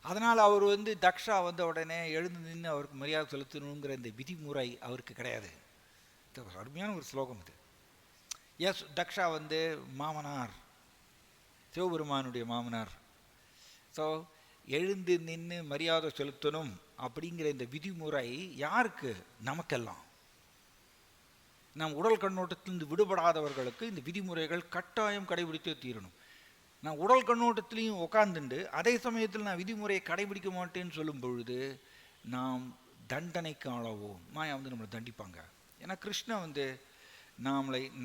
அதனால் அவர் வந்து தக்ஷா வந்த உடனே எழுந்து நின்று அவருக்கு மரியாதை செலுத்தணுங்கிற இந்த விதிமுறை அவருக்கு கிடையாது. இது அருமையான ஒரு ஸ்லோகம் இது. எஸ், தக்ஷா வந்து மாமனார், சிவபெருமானுடைய மாமனார். ஸோ எழுந்து நின்று மரியாதை செலுத்தணும் அப்படிங்கிற இந்த விதிமுறை யாருக்கு? நமக்கெல்லாம். நம் உடல் கண்ணோட்டத்திலிருந்து விடுபடாதவர்களுக்கு இந்த விதிமுறைகள் கட்டாயம் கடைபிடித்தே தீரணும். நான் உடல் கண்ணோட்டத்திலையும் உட்காந்துண்டு அதே சமயத்தில் நான் விதிமுறையை கடைபிடிக்க மாட்டேன்னு சொல்லும் பொழுது நாம் தண்டனைக்கு ஆளாவோம். மாயா வந்து நம்மளை தண்டிப்பாங்க. ஏன்னா கிருஷ்ணன் வந்து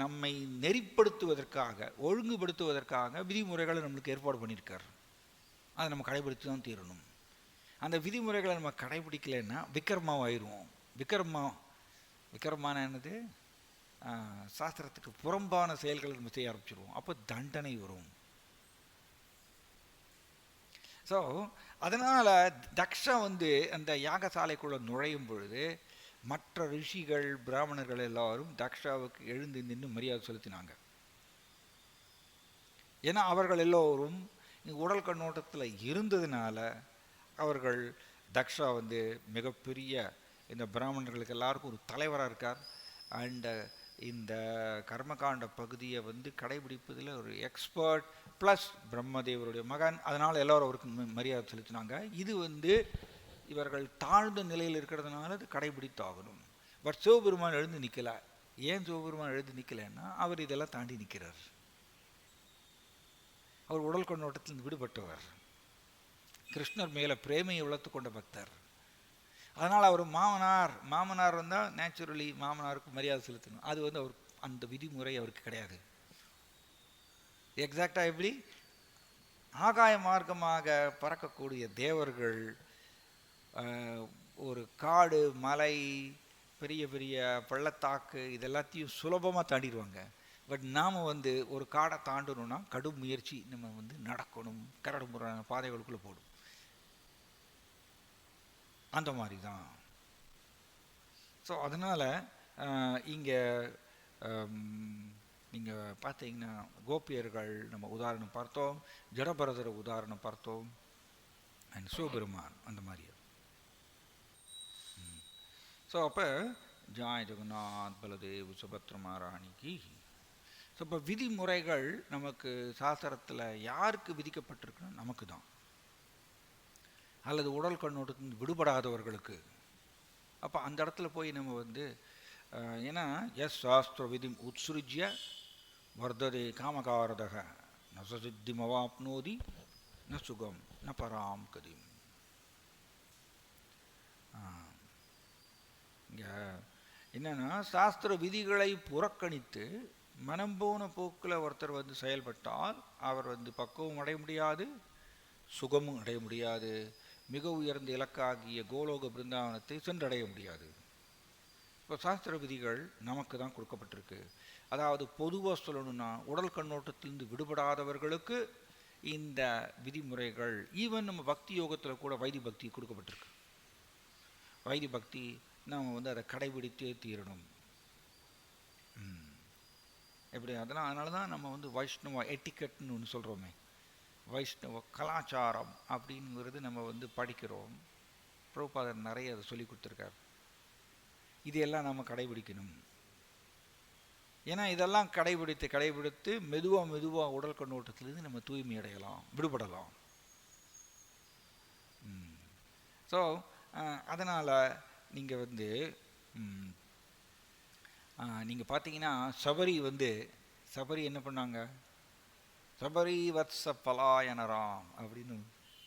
நம்மை நெறிப்படுத்துவதற்காக, ஒழுங்குபடுத்துவதற்காக விதிமுறைகளை நம்மளுக்கு ஏற்பாடு பண்ணியிருக்கார். அதை நம்ம கடைபிடித்து தான் தீரணும். அந்த விதிமுறைகளை நம்ம கடைபிடிக்கலைன்னா விக்ரமாவாயிடுவோம். விக்ரமான என்னது? சாஸ்திரத்துக்கு புறம்பான செயல்களை நம்ம செய்ய ஆரம்பிச்சிடுவோம். அப்போ தண்டனை வரும். ஸோ அதனால் தக்ஷா வந்து அந்த யாகசாலைக்குள்ளே நுழையும் பொழுது மற்ற ரிஷிகள், பிராமணர்கள் எல்லாரும் தக்ஷாவுக்கு எழுந்து நின்று மரியாதை செலுத்தினாங்க. ஏன்னா அவர்கள் எல்லோரும் உடல் கண்ணோட்டத்தில் இருந்ததுனால அவர்கள் தக்ஷா வந்து மிகப்பெரிய இந்த பிராமணர்களுக்கு எல்லாருக்கும் ஒரு தலைவராக இருக்கார். அண்ட் இந்த கர்மகாண்ட பகுதியை வந்து கடைபிடிப்பதில் ஒரு எக்ஸ்பர்ட், ப்ளஸ் பிரம்மதேவருடைய மகன். அதனால் எல்லோரும் அவருக்கு மரியாதை செலுத்தினாங்க. இது வந்து இவர்கள் தாழ்ந்த நிலையில் இருக்கிறதுனால அது கடைபிடித்தாகணும். பட் சிவபெருமான் எழுந்து நிற்கலை. ஏன் சிவபெருமான் எழுந்து நிற்கலைன்னா அவர் இதெல்லாம் தாண்டி நிற்கிறார். அவர் உடல் கண்ணோட்டத்தில் விடுபட்டவர், கிருஷ்ணர் மேலே பிரேமையை வளர்த்து கொண்ட பக்தர். அதனால் அவர் மாமனார் வந்தால் நேச்சுரலி மாமனாருக்கு மரியாதை செலுத்தணும். அது வந்து அவர் அந்த விதிமுறை அவருக்கு கிடையாது. எக்ஸாக்டாக எப்படி ஆகாய மார்க்கமாக பறக்கக்கூடிய தேவர்கள் ஒரு காடு, மலை, பெரிய பெரிய பள்ளத்தாக்கு இதெல்லாத்தையும் சுலபமாக தாண்டிடுவாங்க. பட் நாம் வந்து ஒரு காடை தாண்டணும்னா கடும் முயற்சி நம்ம வந்து நடக்கணும், கரடு முறையான பாதைகளுக்குள்ளே போடும். அந்த மாதிரி தான். ஸோ அதனால் இங்கே நீங்கள் பார்த்தீங்கன்னா கோபியர்கள் நம்ம உதாரணம் பார்த்தோம், ஜடபரதர உதாரணம் பார்த்தோம், அண்ட் சிவபெருமான் அந்த மாதிரி. ஸோ அப்போ ஜாய் ஜெகநாத் பலதேவ் சுபத்ர மகாராணிக்கு. ஸோ இப்போ விதிமுறைகள் நமக்கு சாஸ்திரத்தில் யாருக்கு விதிக்கப்பட்டிருக்குன்னா நமக்கு தான், அல்லது உடல் கண்ணோட்டத்திலிருந்து விடுபடாதவர்களுக்கு. அப்போ அந்த இடத்துல போய் நம்ம வந்து ஏன்னா எஸ் சாஸ்திர விதி உத்ஸ்ருஜ்ய வர்ததே காமகாரதக ந சசித்திமவாப்னோதி ந சுகம் ந பராம் கதிம். இங்கே என்னன்னா சாஸ்திர விதிகளை புறக்கணித்து மனம் போன போக்கில் ஒருத்தர் வந்து செயல்பட்டால் அவர் வந்து பக்குவம் அடைய முடியாது, சுகமும் அடைய முடியாது, மிக உயர்ந்த இலக்காகிய கோலோக பிருந்தாவனத்தை சென்றடைய முடியாது. இப்போ சாஸ்திர விதிகள் நமக்கு தான் கொடுக்கப்பட்டிருக்கு. அதாவது பொதுவாக சொல்லணும்னா உடல் கண்ணோட்டத்திலிருந்து விடுபடாதவர்களுக்கு இந்த விதிமுறைகள், ஈவன் நம்ம பக்தி யோகத்தில் கூட வைதி பக்தி கொடுக்கப்பட்டிருக்கு. வைதி பக்தி நாம் வந்து அதை கடைபிடித்தே தீரணும். எப்படி அதனால தான் நம்ம வந்து வைஷ்ணவ எட்டிக்கெட்னு ஒன்று சொல்கிறோமே, வைஷ்ணவ கலாச்சாரம் அப்படிங்கிறது நம்ம வந்து படிக்கிறோம். பிரபுபாதர் நிறைய அதை சொல்லி கொடுத்துருக்கார். இதையெல்லாம் நம்ம கடைபிடிக்கணும். ஏன்னா இதெல்லாம் கடைபிடித்து மெதுவாக உடல் கண்ணோட்டத்திலிருந்து நம்ம தூய்மை அடையலாம், விடுபடலாம். ஸோ அதனால் நீங்கள் வந்து நீங்கள் பார்த்தீங்கன்னா சபரி என்ன பண்ணாங்க? சபரி வத்ச பலாயனராம் அப்படின்னு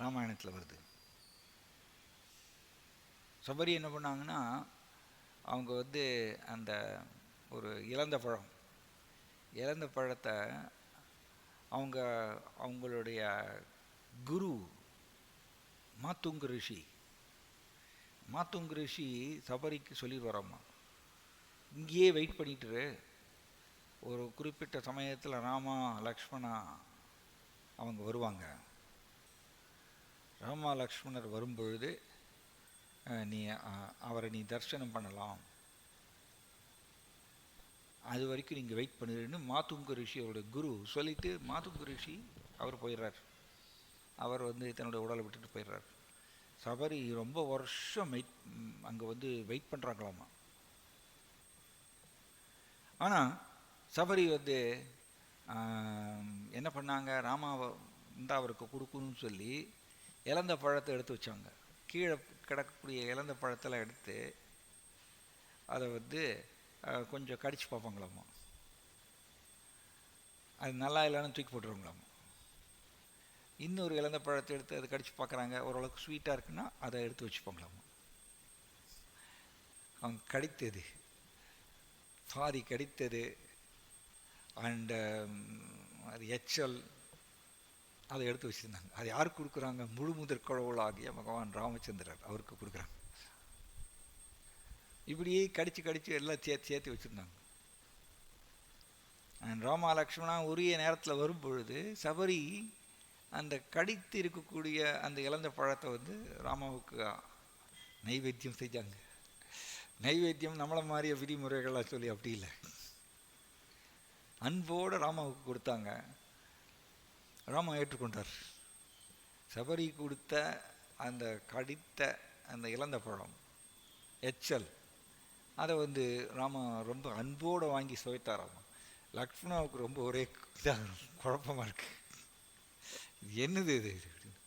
ராமாயணத்தில் வருது. சபரி என்ன பண்ணாங்கன்னா அவங்க வந்து அந்த ஒரு இழந்த பழத்தை அவங்களுடைய குரு மாத்துங்க ரிஷி சபரிக்கு சொல்லிடுவாராம்மா, இங்கேயே வெயிட் பண்ணிட்டு ஒரு குறிப்பிட்ட சமயத்தில் ராமா லக்ஷ்மணா அவங்க வருவாங்க. ராமா லக்ஷ்மணர் வரும்பொழுது அவரை நீ தரிசனம் பண்ணலாம். அது வரைக்கும் நீங்கள் வெயிட் பண்ணுறேன்னு மாதுங்க ரிஷி அவருடைய குரு சொல்லிவிட்டு மாதுங்க ரிஷி அவர் போயிடுறார். அவர் வந்து தன்னுடைய உடலை விட்டுட்டு போயிடுறார். சபரி ரொம்ப வருஷம் அங்கே வந்து வெயிட் பண்ணுறாங்களாமா. ஆனால் சபரி வந்து என்ன பண்ணாங்க, ராமாவை இந்த அவருக்கு கொடுக்கணும்னு சொல்லி இழந்த பழத்தை எடுத்து வச்சாங்க. கீழே கிடக்கக்கூடிய இழந்த பழத்தெல்லாம் எடுத்து அதை வந்து கொஞ்சம் கடிச்சு பார்ப்பாங்களாமா. அது நல்லா இல்லைன்னு தூக்கி போட்டுருவாங்களாமா. இன்னொரு இழந்த பழத்தை எடுத்து அதை கடிச்சு பார்க்குறாங்க, ஓரளவுக்கு ஸ்வீட்டாக இருக்குன்னா அதை எடுத்து வச்சுப்பாங்களாமா. அவங்க கடித்தது பாதி கடித்தது அண்டு அது எச்சல் அதை எடுத்து வச்சுருந்தாங்க. அது யாருக்கு கொடுக்குறாங்க? முழு முதற் கடவுளாகிய பகவான் ராமச்சந்திரர் அவருக்கு கொடுக்குறாங்க. இப்படியே கடிச்சு எல்லாம் சேர்த்து வச்சுருந்தாங்க. அண்ட் ராமா லக்ஷ்மணா உரிய நேரத்தில் வரும் பொழுது சபரி அந்த கடித்து இருக்கக்கூடிய அந்த இழந்த பழத்தை வந்து ராமாவுக்கு நைவேத்தியம் செஞ்சாங்க. நைவேத்தியம் நம்மளை மாதிரியே விதிமுறைகள்லாம் சொல்லி அப்படி இல்லை, அன்போடு ராமாவுக்கு கொடுத்தாங்க. ராமா ஏற்றுக்கொண்டார். சபரி கொடுத்த அந்த கடித்த அந்த இழந்த பழம் எச்சல் அதை வந்து ராமா ரொம்ப அன்போடு வாங்கி சுவைத்தாராமா. லக்ஷ்மணாவுக்கு ரொம்ப ஒரே இதாக குழப்பமாக இருக்கு, என்னது இது அப்படின்னு.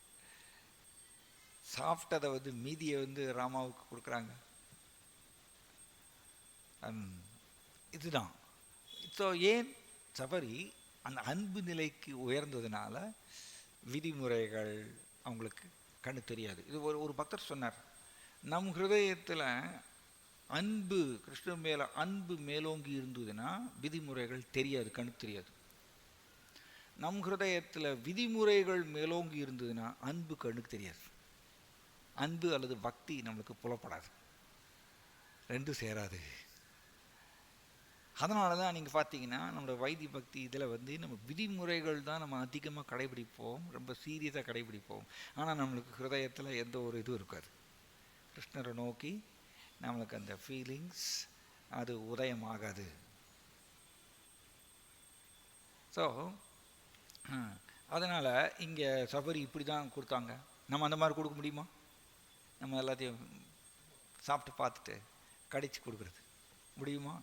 சாப்பிட்டதை வந்து மீதியை வந்து ராமாவுக்கு கொடுக்குறாங்க. இதுதான். ஸோ ஏன் சபரி அந்த அன்பு நிலைக்கு உயர்ந்ததுனால விதிமுறைகள் அவங்களுக்கு கண்ணு தெரியாது. இது ஒரு பக்தர் சொன்னார், நம் ஹிருதயத்தில் அன்பு கிருஷ்ணன் மேலே அன்பு மேலோங்கி இருந்ததுன்னா விதிமுறைகள் தெரியாது, கண்ணு தெரியாது. நம் ஹிருதயத்தில் விதிமுறைகள் மேலோங்கி இருந்ததுன்னா அன்பு கண்ணுக்கு தெரியாது. அன்பு அல்லது பக்தி நம்மளுக்கு புலப்படாது, ரெண்டும் சேராது. அதனால தான் நீங்கள் பார்த்தீங்கன்னா நம்மளோட வைத்திய பக்தி இதில் வந்து நம்ம விதிமுறைகள் தான் நம்ம அதிகமாக கடைபிடிப்போம், ரொம்ப சீரியஸாக கடைபிடிப்போம். ஆனால் நம்மளுக்கு ஹிருதயத்தில் எந்த ஒரு இதுவும் இருக்காது. கிருஷ்ணரை நோக்கி நம்மளுக்கு அந்த ஃபீலிங்ஸ் அது உதயமாகாது. ஸோ அதனால் இங்கே சபரி இப்படி தான் கொடுத்தாங்க. நம்ம அந்த மாதிரி கொடுக்க முடியுமா? நம்ம எல்லாத்தையும் சாப்பிட்டு பார்த்துட்டு கடிச்சு கொடுக்குறது முடியுமா?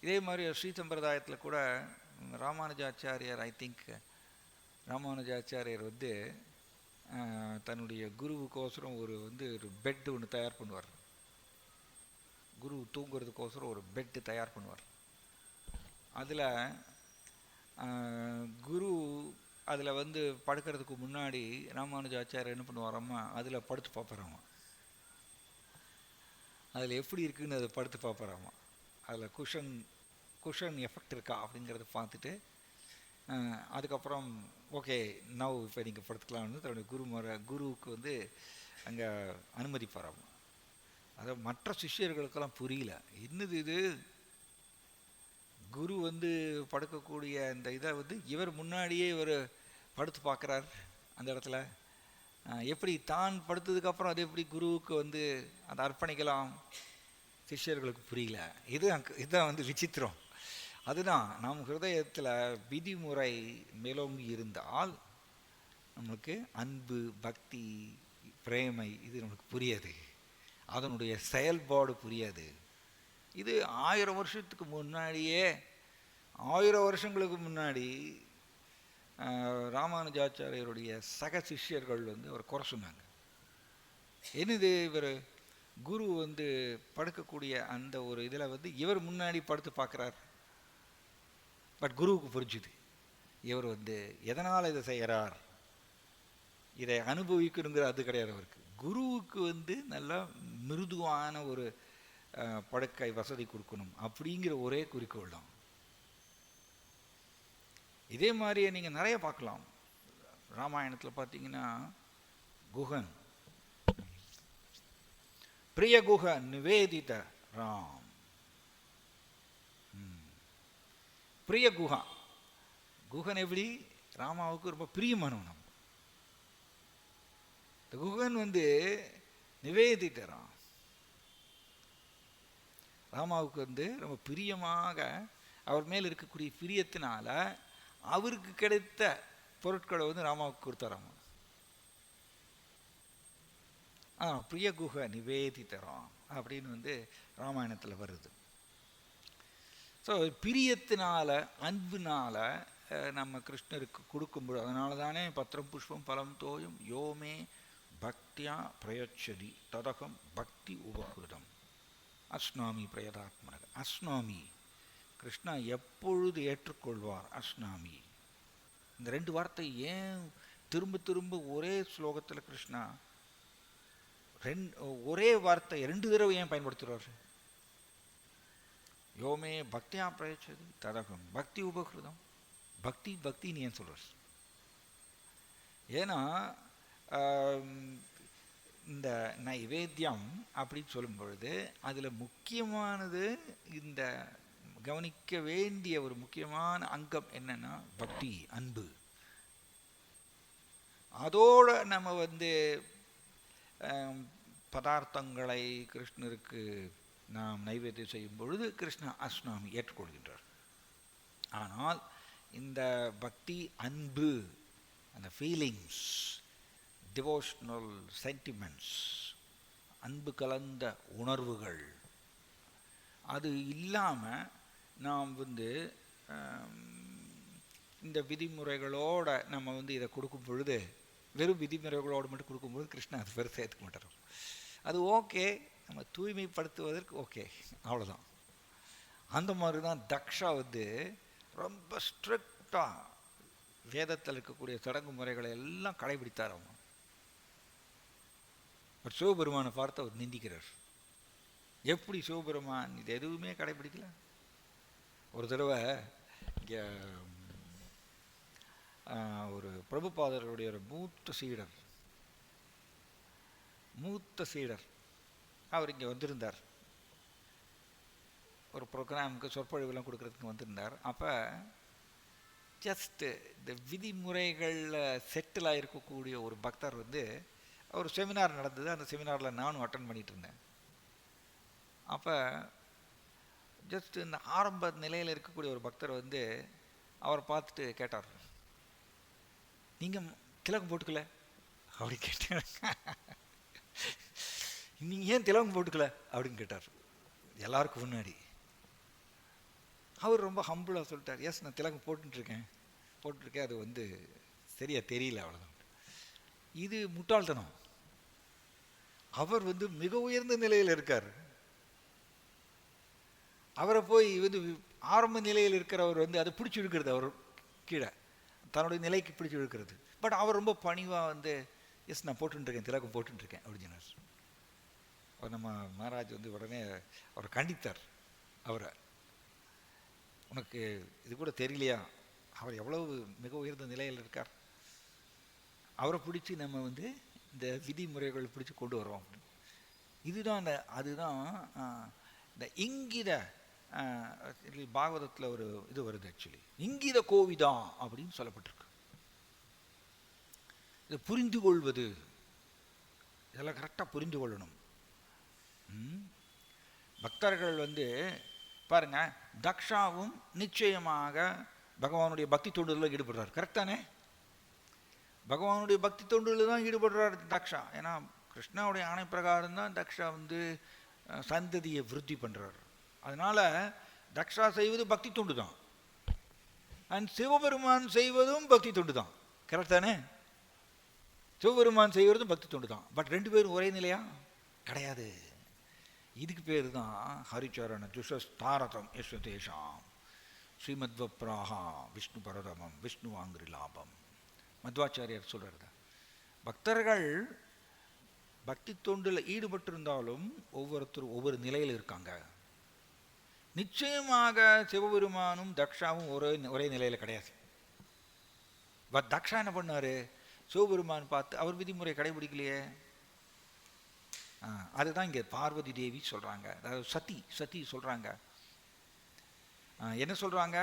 இதே மாதிரி ஸ்ரீ சம்பிரதாயத்தில் கூட ராமானுஜாச்சாரியார், ஐ திங்க் ராமானுஜாச்சாரியார் வந்து தன்னுடைய குருவுக்கோசரம் ஒரு பெட்டு ஒன்று தயார் பண்ணுவார். குரு தூங்குறதுக்கோசரம் ஒரு பெட்டு தயார் பண்ணுவார். அதில் குரு அதில் படுக்கிறதுக்கு முன்னாடி ராமானுஜாச்சாரியர் என்ன பண்ணுவாராம்மா, அதில் படுத்து பார்ப்பாராம்மா. அதில் எப்படி இருக்குதுன்னு அதை படுத்து பார்ப்பாராம்மா. அதில் குஷன் எஃபெக்ட் இருக்கா அப்படிங்கிறத பார்த்துட்டு அதுக்கப்புறம் ஓகே நவ் இப்போ நீங்கள் படுத்துக்கலாம்னு தன்னுடைய குருவுக்கு அங்கே அனுமதிப்பாராம்மா. அதை மற்ற சிஷ்யர்களுக்கெல்லாம் புரியல, என்னது இது, குரு படுக்கக்கூடிய இந்த இதை இவர் முன்னாடியே இவர் படுத்து பார்க்குறார் அந்த இடத்துல. எப்படி தான் படுத்ததுக்கப்புறம் அது எப்படி குருவுக்கு அதை அர்ப்பணிக்கலாம்? சிஷ்யர்களுக்கு புரியல. இதுதான் விசித்திரம். அதுதான் நம் ஹிருதயத்தில் விதிமுறை மேலோங்கி இருந்தால் நம்மளுக்கு அன்பு, பக்தி, பிரேமை இது நமக்கு புரியாது, அதனுடைய செயல்பாடு புரியாது. இது 1000 வருஷத்துக்கு முன்னாடியே, 1000 வருஷங்களுக்கு முன்னாடி ராமானுஜாச்சாரியருடைய சக சிஷ்யர்கள் அவர் குறை சொன்னாங்க. என்னது இவர் குரு படுக்கக்கூடிய அந்த ஒரு இதில் இவர் முன்னாடி படுத்து பார்க்குறார். பட் குருவுக்கு புரிஞ்சுது இவர் எதனால் இதை செய்கிறார், இதை அனுபவிக்கணுங்கிற அது கிடையாது அவருக்கு. குருவுக்கு நல்லா மிருதுவான ஒரு படுக்கை வசதி கொடுக்கணும் அப்படிங்கிற ஒரே குறிக்கோள் தான். இதே மாதிரியே நீங்கள் நிறைய பார்க்கலாம். ராமாயணத்தில் பார்த்தீங்கன்னா குஹன், பிரிய குஹன் நிவேதித ராம், பிரிய குஹன் எப்படி ராமாவுக்கு ரொம்ப பிரியமானவன். குஹன் நிவேதித ராம், ராமாவுக்கு வந்து ரொம்ப பிரியமாக அவர் மேல் இருக்கக்கூடிய பிரியத்தினால அவருக்கு கிடைத்த பொருட்களை வந்து ராமாவுக்கு கொடுத்தாராமா. பிரிய குஹ நிவேதிதரம் அப்படின்னு வந்து ராமாயணத்தில் வருது. ஸோ பிரியத்தினால அன்புனால நம்ம கிருஷ்ணருக்கு கொடுக்கும்போது, அதனால தானே பத்திரம் புஷ்பம் பலம் தோயும் யோமே பக்தியா பிரயச்சதி ததகம் பக்தி உபகிருதம் அஸ்னாமி பிரயதாத்மனக. அஸ்னாமி கிருஷ்ணா எப்பொழுது ஏற்றுக்கொள்வார். அஸ்னாமி இந்த ரெண்டு வார்த்தை ஏன் திரும்ப திரும்ப ஒரே ஸ்லோகத்தில் கிருஷ்ணா ஒரே வார்த்தை 2 தடவை ஏன் பயன்படுத்துகிறார்? யோமே பக்தியா பிரயச்சதி ததகம் பக்தி உபகிருதம். பக்தி பக்தின்னு ஏன் சொல்கிறார்? ஏன்னா இந்த நைவேத்தியம் அப்படின்னு சொல்லும் பொழுது அதில் முக்கியமானது, இந்த கவனிக்க வேண்டிய ஒரு முக்கியமான அங்கம் என்னன்னா பக்தி, அன்பு. அதோட நம்ம வந்து பதார்த்தங்களை கிருஷ்ணருக்கு நாம் நைவேத்தியம் செய்யும் பொழுது கிருஷ்ண அஸ்னாமி ஏற்றுக்கொள்கின்றார். ஆனால் இந்த பக்தி, அன்பு, அந்த ஃபீலிங்ஸ், டிவோஷனல் சென்டிமெண்ட்ஸ், அன்பு கலந்த உணர்வுகள், அது இல்லாமல் நாம் வந்து இந்த விதிமுறைகளோட நம்ம வந்து இதை கொடுக்கும் பொழுது, வெறும் விதிமுறைகளோடு மட்டும் கொடுக்கும்போது கிருஷ்ணன் அது பெருசாக ஏற்றுக்க மாட்டார். அது ஓகே, நம்ம தூய்மைப்படுத்துவதற்கு ஓகே, அவ்வளோதான். அந்த மாதிரி தான் தக்ஷா வந்து ரொம்ப ஸ்ட்ரிக்டாக வேதத்தில் இருக்கக்கூடிய சடங்கு முறைகளை எல்லாம் கடைபிடித்தார் அவங்க. பட் சிவபெருமானை பார்த்து அவர் நிந்திக்கிறார். எப்படி சிவபெருமான் இது எதுவுமே கடைபிடிக்கல? ஒரு தடவை இங்கே ஒரு பிரபுபாதர்களுடைய ஒரு மூத்த சீடர் அவர் இங்கே வந்திருந்தார். ஒரு ப்ரோக்ராமுக்கு சொற்பொழிவுலாம் கொடுக்கறதுக்கு வந்திருந்தார். அப்போ ஜஸ்ட்டு இந்த விதிமுறைகளில் செட்டில் ஆகிருக்கக்கூடிய ஒரு பக்தர் வந்து, ஒரு செமினார் நடந்தது, அந்த செமினாரில் நானும் அட்டன் பண்ணிகிட்டு இருந்தேன். அப்போ ஜஸ்ட் இந்த ஆரம்ப நிலையில் இருக்கக்கூடிய ஒரு பக்தர் வந்து அவரை பார்த்துட்டு கேட்டார், நீங்கள் திலகம் போட்டுக்கல அப்படி கேட்டார். நீங்கள் ஏன் திலகம் போட்டுக்கல அப்படின்னு கேட்டார் எல்லாருக்கும் முன்னாடி. அவர் ரொம்ப ஹம்பிளாக சொல்லிட்டார், எஸ் நான் திலகம் போட்டுருக்கேன், அது வந்து சரியாக தெரியல, அவ்வளோதான். இது முட்டாள்தனம். அவர் வந்து மிக உயர்ந்த நிலையில் இருக்கார். அவரை போய் வந்து ஆரம்ப நிலையில் இருக்கிறவர் வந்து அதை பிடிச்சி இழுக்கிறது, அவர் கீழே தன்னுடைய நிலைக்கு பிடிச்சி இழுக்கிறது. பட் அவர் ரொம்ப பணிவாக வந்து எஸ் நான் போட்டுருக்கேன், திலகம் போட்டுருக்கேன் அப்படின்னு சொன்னார். அவர் நம்ம மகாராஜ் வந்து உடனே அவரை கண்டித்தார். அவரை, உனக்கு இது கூட தெரியலையா, அவர் எவ்வளவு மிக உயர்ந்த நிலையில் இருக்கார், அவரை பிடிச்சி நம்ம வந்து இந்த விதிமுறைகள் பிடிச்சி கொண்டு வரோம். இதுதான் அதுதான் இந்த இங்கித பாகவதத்தில் ஒரு இது வருது. ஆக்சுவலி இங்கித கோவிதா அப்படின்னு சொல்லப்பட்டிருக்கு. இதை புரிந்து கொள்வது, இதெல்லாம் கரெக்டாக புரிந்து கொள்ளணும். பக்தர்கள் வந்து பாருங்க, தக்ஷாவும் நிச்சயமாக பகவானுடைய பக்தி தொண்டுகளில் ஈடுபடுறார். கரெக்டானே? பகவானுடைய பக்தி தொண்டுகளில் தான் ஈடுபடுறார் தக்ஷா. ஏன்னா கிருஷ்ணாவுடைய ஆணை பிரகாரம் தான் தக்ஷா வந்து சந்ததியை விருத்தி பண்ணுறார். அதனால் தக்ஷா செய்வது பக்தி தொண்டு தான், அண்ட் சிவபெருமான் செய்வதும் பக்தி தொண்டு தான். கரெக்ட் தானே? சிவபெருமான் செய்வதும் பக்தி தொண்டு தான். பட் ரெண்டு பேரும் ஒரே நிலையா கிடையாது. இதுக்கு பேர் தான் ஹரிச்சரண ஜுஷஸ்தாரதம் யஸ்வதேஷாம் ஸ்ரீமத்வப்ராஹா விஷ்ணு பரதமம் விஷ்ணு வாங்கிரி லாபம். மத்வாச்சாரியார் சொல்கிறது, பக்தர்கள் பக்தி தொண்டில் ஈடுபட்டிருந்தாலும் ஒவ்வொருத்தரும் ஒவ்வொரு நிலையில் இருக்காங்க. நிச்சயமாக சிவபெருமானும் தக்ஷாவும் ஒரே நிலையில் கிடையாது. பட் தக்ஷா என்ன பண்ணார், சிவபெருமான் பார்த்து அவர் விதிமுறை கடைபிடிக்கலையே. அதுதான் இங்கே பார்வதி தேவி சொல்கிறாங்க, அதாவது சதி சொல்கிறாங்க. என்ன சொல்கிறாங்க?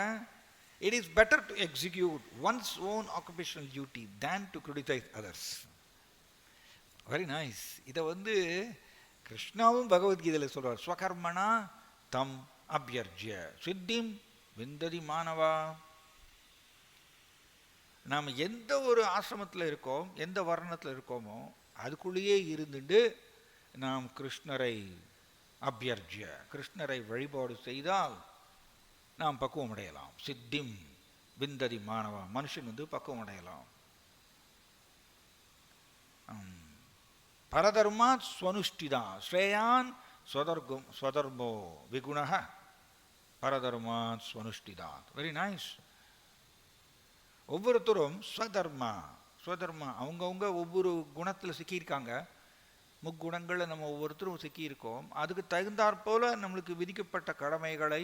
It is better to execute one's own occupational duty than to criticize others. Very nice. இதை வந்து கிருஷ்ணாவும் பகவத்கீதையில் சொல்கிறார், ஸ்வகர்மனா தம் அபியர்ஜ்ய சித்திம் விந்ததி மானவா. நாம் எந்த ஒரு ஆசிரமத்தில் இருக்கோம், எந்த வர்ணத்தில் இருக்கோமோ அதுக்குள்ளேயே இருந்துட்டு நாம் கிருஷ்ணரை அபியர்ஜ்ய கிருஷ்ணரை வழிபாடு செய்தால் நாம் பக்குவம் அடையலாம். சித்திம் விந்ததி மானவா, மனுஷன் பக்குவம் அடையலாம். பரதர்மா ஸ்வனுஷ்டிதா ஸ்ரேயான் ஸ்வதர்மோ விகுண பரதர்மா ஸ்வனுஷ்டிதா. Very nice. ஒவ்வொருத்தரும் ஸ்வதர்மா அவங்கவுங்க ஒவ்வொரு குணத்தில் சிக்கியிருக்காங்க. முக்குணங்களில் நம்ம ஒவ்வொருத்தரும் சிக்கியிருக்கோம். அதுக்கு தகுந்தாற்போல நம்மளுக்கு விதிக்கப்பட்ட கடமைகளை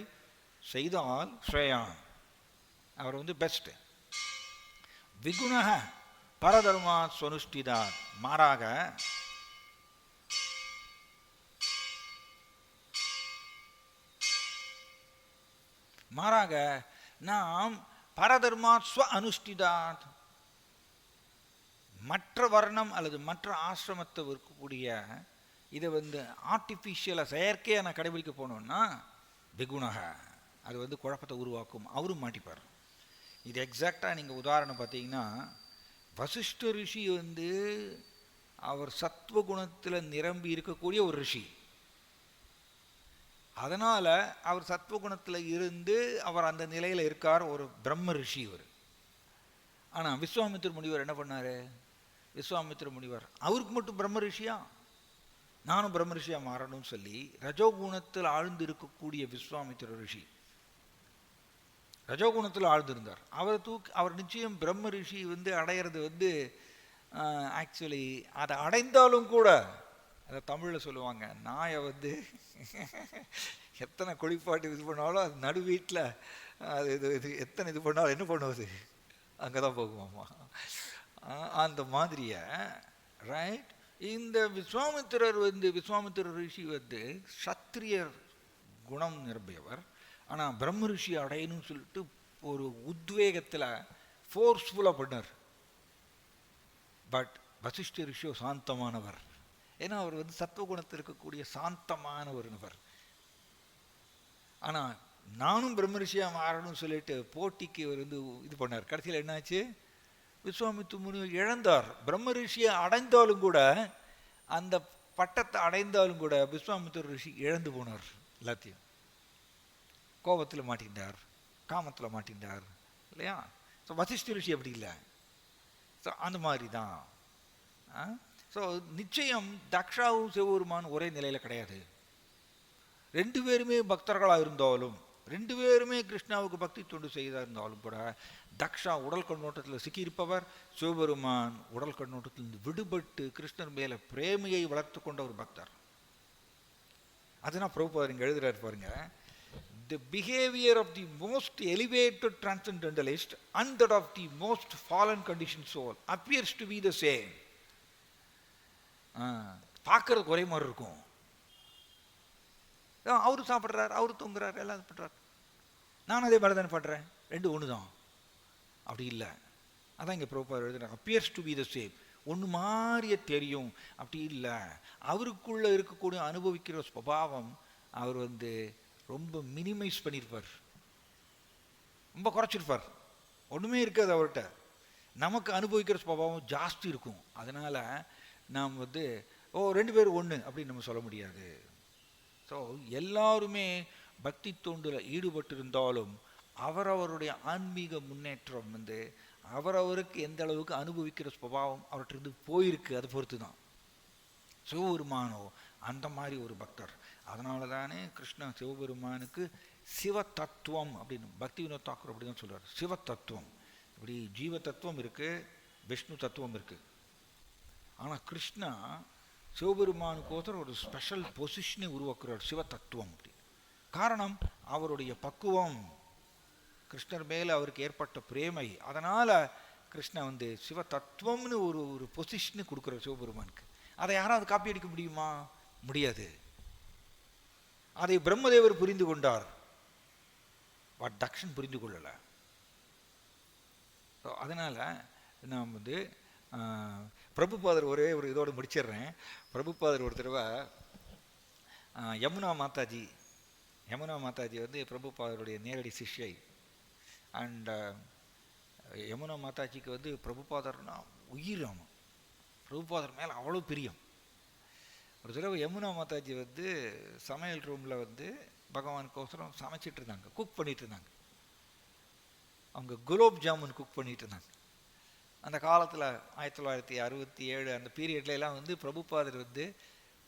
செய்தால் ஸ்ரேயான் அவர் பெஸ்ட். விகுண பரதர்மா ஸ்வனுஷ்டிதா, மாறாக நாம் பரதர்மா ஸ்வ அனுஷ்டிதாத், மற்ற வர்ணம் அல்லது மற்ற ஆசிரமத்தை இருக்கக்கூடிய இதை ஆர்டிஃபிஷியலாக செயற்கையாக நான் கடைபிடிக்க போனோம்னா விகுணக அது குழப்பத்தை உருவாக்கும். அவரும் மாட்டிப்பார். இது எக்ஸாக்டாக நீங்கள் உதாரணம் பார்த்தீங்கன்னா, வசிஷ்ட ரிஷி அவர் சத்வகுணத்தில் நிரம்பி இருக்கக்கூடிய ஒரு ரிஷி. அதனால் அவர் சத்வகுணத்தில் இருந்து அவர் அந்த நிலையில் இருக்கார், ஒரு பிரம்ம ரிஷி இவர். ஆனால் விஸ்வாமித்திர முனிவர் என்ன பண்ணார்? விஸ்வாமித்திர முனிவர் அவருக்கு மட்டும் பிரம்ம ரிஷியா, நானும் பிரம்ம ரிஷியா மாறணும்னு சொல்லி ரஜோகுணத்தில் ஆழ்ந்து இருக்கக்கூடிய விஸ்வாமித்திர ரிஷி ரஜோகுணத்தில் ஆழ்ந்திருந்தார். அவர் நிச்சயம் பிரம்ம ரிஷி அடையிறது ஆக்சுவலி அதை அடைந்தாலும் கூட, அதை தமிழில் சொல்லுவாங்க, நாயை எத்தனை குளிப்பாட்டு இது பண்ணாலும் அது நடு வீட்டில் அது இது எத்தனை இது பண்ணாலும் என்ன பண்ணுவது, அங்கே தான் போகுமாம்மா. அந்த மாதிரியை ரைட். இந்த விஸ்வாமித்திரர் விஸ்வாமித்திர ரிஷி சத்திரியர் குணம் நிரம்பியவர். ஆனால் பிரம்ம ரிஷி அடையணும்னு சொல்லிட்டு ஒரு உத்வேகத்தில் ஃபோர்ஸ்ஃபுல்லாக பண்ணார். பட் வசிஷ்ட ரிஷியோ சாந்தமானவர். ஏன்னா அவர் சத்துவகுணத்தில் இருக்கக்கூடிய சாந்தமான ஒரு நபர். ஆனால் நானும் பிரம்ம ரிஷியாக மாறணும்னு சொல்லிட்டு போட்டிக்கு அவர் இது பண்ணார். கடைசியில் என்னாச்சு? விஸ்வாமித்திர முனிவர் இழந்தார். பிரம்ம ரிஷியை அடைந்தாலும் கூட, அந்த பட்டத்தை அடைந்தாலும் கூட விஸ்வாமித்திர ரிஷி இழந்து போனார். எல்லாத்தையும் கோபத்தில் மாட்டின்றார், காமத்தில் மாட்டின்றார் இல்லையா? ஸோ வசிஷ்ட ரிஷி அப்படி இல்லை. ஸோ அந்த மாதிரி தான். ஸோ நிச்சயம் தக்ஷாவும் சிவபெருமானும் ஒரே நிலையில் கிடையாது. ரெண்டு பேருமே பக்தர்களாக இருந்தாலும், ரெண்டு பேருமே கிருஷ்ணாவுக்கு பக்தி தொண்டு செய்தா இருந்தாலும் கூட, தக்ஷா உடல் கண்ணோட்டத்தில் சிக்கியிருப்பவர், சிவபெருமான் உடல் கண்ணோட்டத்திலிருந்து விடுபட்டு கிருஷ்ணர் மேலே பிரேமையை வளர்த்து கொண்ட ஒரு பக்தர். அதுதான் பிரபுபாதர் இங்கே எழுதுறாரு பாருங்க. The behavior of the most elevated transcendentalist and that of the most fallen conditioned soul appears to be the same. பார்க்கறதுக்கு ஒரே மாதிரி இருக்கும். அவரு சாப்பிட்றாரு, அவரு தூங்குறாரு, எல்லாம் பண்ணுறாரு, நான் அதே மாதிரி தானே பண்ணுறேன், ரெண்டு ஒன்று தான். அப்படி இல்லை. அதான் இங்கே பிரபுபாதர் எழுதுறாங்க, appears to be the same. ஒன்று மாதிரியே தெரியும், அப்படி இல்லை. அவருக்குள்ளே இருக்கக்கூடிய அனுபவிக்கிற சுபாவம் அவர் ரொம்ப மினிமைஸ் பண்ணியிருப்பார், ரொம்ப குறைச்சிருப்பார். ஒன்றுமே இருக்காது அவர்கிட்ட. நமக்கு அனுபவிக்கிற சுபாவம் ஜாஸ்தி இருக்கும். அதனால் நாம் ரெண்டு பேரும் ஒன்று அப்படின்னு நம்ம சொல்ல முடியாது. ஸோ எல்லாருமே பக்தி தொண்டில் ஈடுபட்டிருந்தாலும் அவரவருடைய ஆன்மீக முன்னேற்றம் அவரவருக்கு எந்த அளவுக்கு அனுபவிக்கிற சுபாவம் அவர்கிட்ட போயிருக்கு, அதை பொறுத்து தான். சிவபெருமானோ அந்த மாதிரி ஒரு பக்தர். அதனால தானே கிருஷ்ண சிவபெருமானுக்கு சிவ தத்துவம் அப்படின்னு பக்தி வினோத் தாக்கூர் அப்படி தான் சொல்கிறார். சிவ தத்துவம், இப்படி ஜீவ தத்துவம் இருக்குது, விஷ்ணு தத்துவம் இருக்குது. ஆனால் கிருஷ்ணா சிவபெருமானுக்கோசரம் ஒரு ஸ்பெஷல் பொசிஷனை உருவாக்குறார், சிவ தத்துவம் அப்படி. காரணம் அவருடைய பக்குவம், கிருஷ்ணர் மேலே அவருக்கு ஏற்பட்ட பிரேமை. அதனால் கிருஷ்ணா சிவ தத்துவம்னு ஒரு பொசிஷனை கொடுக்குறார் சிவபெருமானுக்கு. அதை யாராவது காப்பி அடிக்க முடியுமா? முடியாது. அதை பிரம்மதேவர் புரிந்து கொண்டார், பட் தக்ஷன் புரிந்து கொள்ளலை. அதனால் நாம் பிரபுபாதர் ஒரே ஒரு இதோடு முடிச்சிடுறேன். பிரபுபாதர் ஒரு தடவை யமுனா மாதாஜி யமுனா மாதாஜி வந்து பிரபுபாதருடைய நேரடி சிஷ்யை. அண்ட் யமுனா மாதாஜிக்கு வந்து பிரபுபாதர்னா உயிர். ஆமாம், பிரபுபாதர் மேலே அவ்வளோ பிரியம். ஒரு தடவை யமுனா மாதாஜி வந்து சமையல் ரூமில் வந்து பகவானுக்கோசரம் சமைச்சிட்டு இருந்தாங்க, குக் பண்ணிட்டு இருந்தாங்க. அவங்க குலோப் ஜாமுன் குக் பண்ணிட்டு இருந்தாங்க. அந்த காலத்தில் 1967 அந்த பீரியட்ல எல்லாம் வந்து பிரபுபாதர் வந்து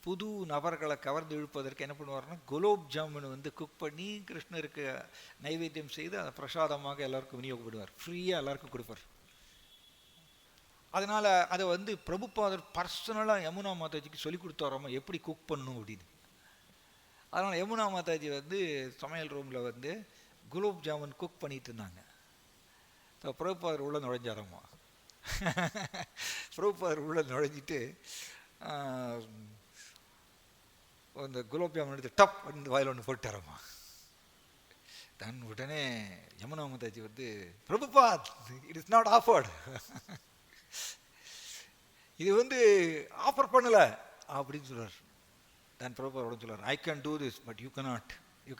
புது நபர்களை கவர்ந்து இழுப்பதற்கு என்ன பண்ணுவார்னா, குலோப் ஜாமுன் வந்து குக் பண்ணி கிருஷ்ணருக்கு நைவேத்தியம் செய்து அதை பிரசாதமாக எல்லாருக்கும் விநியோகப்படுவார், ஃப்ரீயாக எல்லாருக்கும் கொடுப்பார். அதனால் அதை வந்து பிரபுபாதர் பர்சனலாக யமுனா மாதாஜிக்கு சொல்லி கொடுத்தாராம எப்படி குக் பண்ணணும் அப்படின்னு. அதனால் யமுனா மாதாஜி வந்து சமையல் ரூமில் வந்து குலோப் ஜாமுன் குக் பண்ணிட்டு இருந்தாங்க. ஸோ பிரபுபாதர் உள்ள நுழைஞ்சாராமா. பிரபுபாதர் உள்ள நுழைஞ்சிட்டு அந்த குலோப் ஜாமுன் எடுத்து டப் இந்த வாயில் ஒன்று போட்டாராமா. தன் உடனே யமுனா மாதாஜி வந்து, Prabhupad, it is not offered, இது வந்து ஆஃபர் பண்ணல அப்படின்னு சொல்றார். தான் பிரபுபாதோட சொல்றார், I can do this but you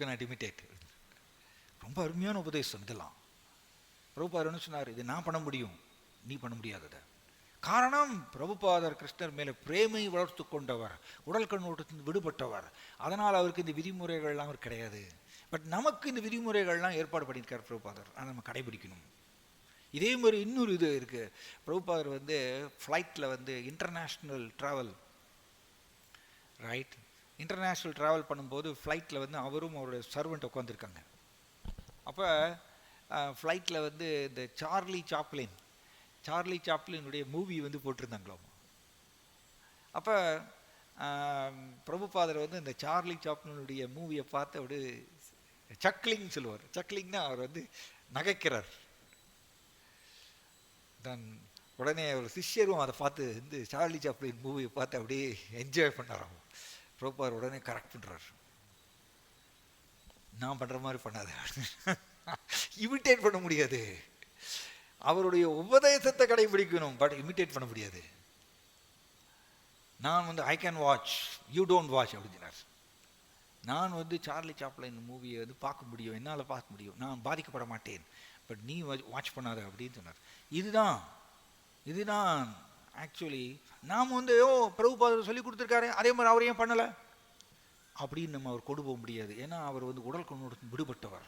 cannot imitate. ரொம்ப அருமையான உபதேசம் இதெல்லாம். பிரபுபாதர் என்ன சொன்னார், இது நான் பண்ண முடியும், நீ பண்ண முடியாததை. காரணம், பிரபுபாதர் கிருஷ்ணர் மேலே பிரேமை வளர்த்து கொண்டவர், உடல் கண்ணோட்டத்திலிருந்து விடுபட்டவர். அதனால் அவருக்கு இந்த விதிமுறைகள்லாம் அவர் கிடையாது. பட் நமக்கு இந்த விதிமுறைகள்லாம் ஏற்பாடு பண்ணியிருக்கார் பிரபுபாதர், அதை நம்ம கடைபிடிக்கணும். இதே மாதிரி இன்னொரு இது இருக்குது. பிரபுபாதர் வந்து ஃப்ளைட்டில் வந்து international travel, right, international travel பண்ணும்போது ஃப்ளைட்டில் வந்து அவரும் அவருடைய சர்வெண்ட் உட்காந்துருக்காங்க. அப்போ ஃப்ளைட்டில் வந்து இந்த சார்லி சாப்ளினுடைய மூவி வந்து போட்டிருந்தாங்களோ. அப்போ பிரபுபாதர் வந்து இந்த சார்லி சாப்ளினுடைய மூவியை பார்த்து அப்படி சக்லிங் சொல்லுவார். சக்லிங்னா அவர் வந்து நகைக்கிறார். தான் உடனே ஒரு சிஷ்யரும் அதை பார்த்து இந்த சார்லி சாப்ளின் மூவியை பார்த்து அப்படியே என்ஜாய் பண்ணாராம். பிரபுபாதர் உடனே கரெக்ட் பண்ணுறார், நான் பண்ணுற மாதிரி பண்ணாது, இமிட்டேட் பண்ண முடியாது, அவருடைய உபதேசத்தை கடைபிடிக்கணும், பட் இமிட்டேட் பண்ண முடியாது. நான் வந்து I can watch, you don't watch அப்படின்னு சொன்னார். நான் வந்து சார்லி சாப்ளின் மூவியை வந்து பார்க்க முடியும், என்னால் பார்க்க முடியும், நான் பாதிக்கப்பட மாட்டேன், பட் நீ வாட்ச் பண்ணாத அப்படின்னு சொன்னார். இதுதான் ஆக்சுவலி நாம் வந்து பிரபுபாதர் சொல்லி கொடுத்துருக்காரு, அதே மாதிரி அவர் ஏன் பண்ணலை அப்படின்னு நம்ம அவர் கொண்டு போக முடியாது. ஏன்னா அவர் வந்து உடல் கண்ணோட்டத்தின் விடுபட்டவர்.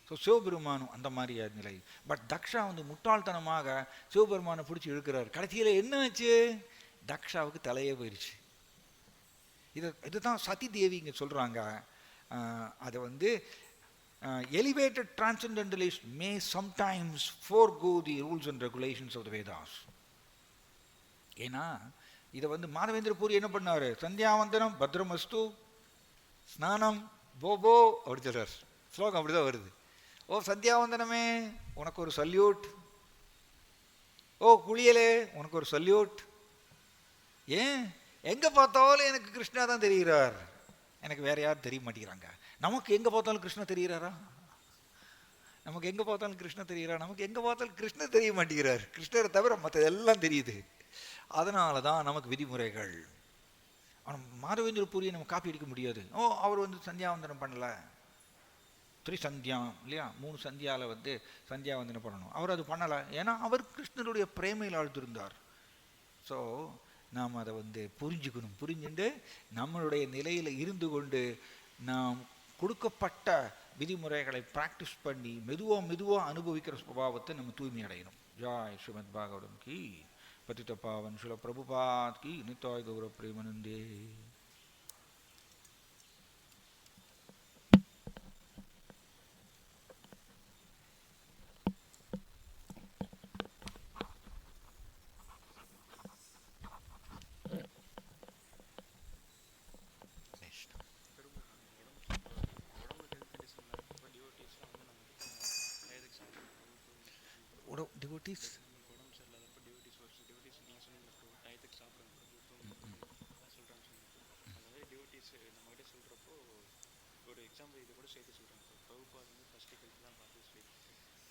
ஸோ சிவபெருமானும் அந்த மாதிரி நிலை. பட் தக்ஷா வந்து முட்டாள்தனமாக சிவபெருமானை பிடிச்சி இழுக்கிறார். கடைசியில் என்ன ஆச்சு, தக்ஷாவுக்கு தலையே போயிடுச்சு. இதுதான் சதி தேவி இங்கே சொல்கிறாங்க. அதை வந்து elevated transcendentalists may sometimes forego the rules and regulations of the Vedas. ஏன்னா இதை வந்து மாதவேந்திர பூரி என்ன பண்ணார், சந்தியாவந்தனம் பத்ரமஸ்து ஸ்நானம் போபோ அப்படி சொல்கிறார். ஸ்லோகம் அப்படி தான் வருது. ஓ சந்தியாவந்தனமே உனக்கு ஒரு சல்யூட், ஓ குளியலே உனக்கு ஒரு சல்யூட். ஏன் எங்கே பார்த்தாலும் எனக்கு கிருஷ்ணா தான் தெரிகிறார், எனக்கு வேற யாரும் தெரிய மாட்டேங்கிறாங்க. நமக்கு எங்கே பார்த்தாலும் கிருஷ்ணா தெரிகிறாரா? நமக்கு எங்கே பார்த்தாலும் கிருஷ்ணா தெரிகிறார், நமக்கு எங்கே பார்த்தாலும் கிருஷ்ணர் தெரிய மாட்டேங்கிறார். கிருஷ்ணரை தவிர மற்ற எல்லாம் தெரியுது. அதனால தான் நமக்கு விதிமுறைகள். ஆனால் மாதவேந்திர பூரியை நம்ம காப்பி அடிக்க முடியாது. ஓ அவர் வந்து சந்தியாவந்தனம் பண்ணலை, 3 சந்தியா இல்லையா, 3 சந்தியாவில் வந்து சந்தியாவந்தனம் பண்ணணும், அவர் அது பண்ணலை. ஏன்னா அவர் கிருஷ்ணருடைய பிரேமையில் ஆழ்ந்திருந்தார். ஸோ நாம் அதை வந்து புரிஞ்சுக்கணும். புரிஞ்சுட்டு நம்மளுடைய நிலையில் இருந்து கொண்டு நாம் கொடுக்கப்பட்ட விதிமுறைகளை ப்ராக்டிஸ் பண்ணி மெதுவாக அனுபவிக்கிற சுபாவத்தை நம்ம தூய்மை அடையணும். ஜாய் ஸ்ரீமத் பாகவதம் கி, பதித பாவன் ஸ்ரீல பிரபுபாத் கி, நித்தாய் கௌரவ பிரேமனந்தே. டிவோட்டீஸ்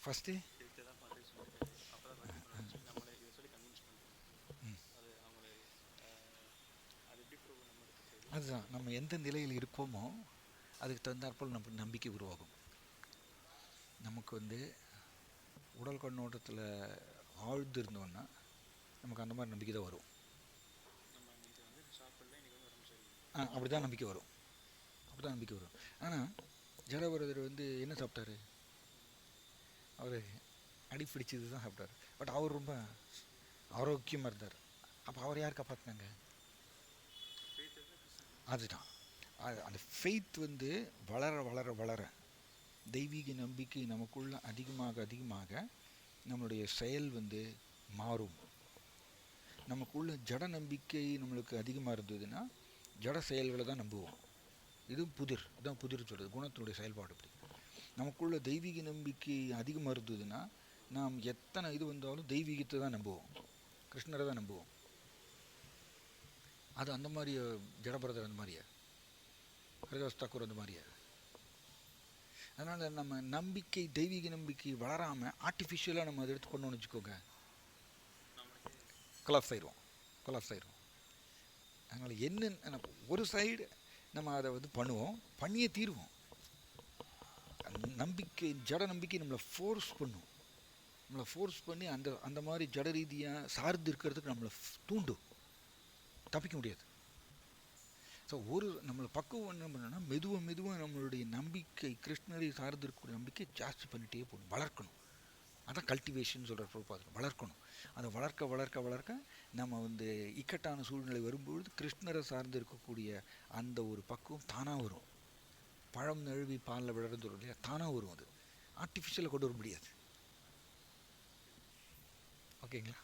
ஃபஸ்ட்டு அதுதான் நம்ம எந்த நிலையில் இருக்கோமோ அதுக்கு தகுந்தாற்போல் நமக்கு நம்பிக்கை உருவாகும். நமக்கு உடல் கண்ணோட்டத்தில் ஆழ்ந்து இருந்தோன்னா நமக்கு அந்த மாதிரி நம்பிக்கை தான் வரும். அப்படி தான் நம்பிக்கை வரும். அப்படி தான் நம்பிக்கை வரும். ஆனால் ஜடபரதர் என்ன சாப்பிட்டாரு? அவர் அடி பிடிச்சது தான் சாப்பிட்டார். பட் அவர் ரொம்ப ஆரோக்கியமாக இருந்தார். அப்போ அவர் யார் காப்பாற்றினாங்க? அதுதான் அந்த ஃபெய்த் வளர வளர வளர தெய்வீக நம்பிக்கை நமக்குள்ள அதிகமாக அதிகமாக நம்மளுடைய செயல் மாறும். நமக்குள்ள ஜட நம்பிக்கை நம்மளுக்கு அதிகமாக இருந்ததுன்னா ஜட செயல்களை தான் நம்புவோம். இதுதான் புதிர் சொல்கிறது, குணத்தினுடைய செயல்பாடு. இப்படி நமக்குள்ள தெய்வீக நம்பிக்கை அதிகமாக இருந்ததுன்னா நாம் எத்தனை இது வந்தாலும் தெய்வீகத்தை தான் நம்புவோம், கிருஷ்ணரை தான் நம்புவோம். அது அந்த மாதிரியா ஜடபரதர் அந்த மாதிரியா, ஹரிதாஸ் தாக்கூர் அந்த மாதிரியா? அதனால் நம்ம நம்பிக்கை தெய்வீக நம்பிக்கை வளராமல் ஆர்டிஃபிஷியலாக நம்ம அதை எடுத்து கொண்டோன்னு வச்சுக்கோங்க, கொலாப்ஸ் ஆயிடுவோம். அதனால் என்ன ஒரு சைடு நம்ம அதை பண்ணுவோம், பண்ணியே தீருவோம். நம்பிக்கை ஜட நம்பிக்கை நம்மளை ஃபோர்ஸ் பண்ணி அந்த மாதிரி ஜட ரீதியாக சார்ந்து இருக்கிறதுக்கு நம்மளை தூண்டும், தப்பிக்க முடியாது. ஸோ நம்மளை பக்குவம் என்ன பண்ணணும்னா மெதுவாக நம்மளுடைய நம்பிக்கை கிருஷ்ணரை சார்ந்து இருக்கக்கூடிய நம்பிக்கை ஜாஸ்தி பண்ணிகிட்டே போகணும், வளர்க்கணும். அதான் கல்டிவேஷன் சொல்கிற பார்க்கணும், வளர்க்கணும். அதை வளர்க்க நம்ம இக்கட்டான சூழ்நிலை வரும்பொழுது கிருஷ்ணரை சார்ந்து இருக்கக்கூடிய அந்த ஒரு பக்குவம் தானாக வரும். பழம் நழுவி பாலில் விழறது இல்லையா, தானாக வரும். அது ஆர்டிஃபிஷியலாக கொண்டு வர முடியாது. ஓகேங்களா?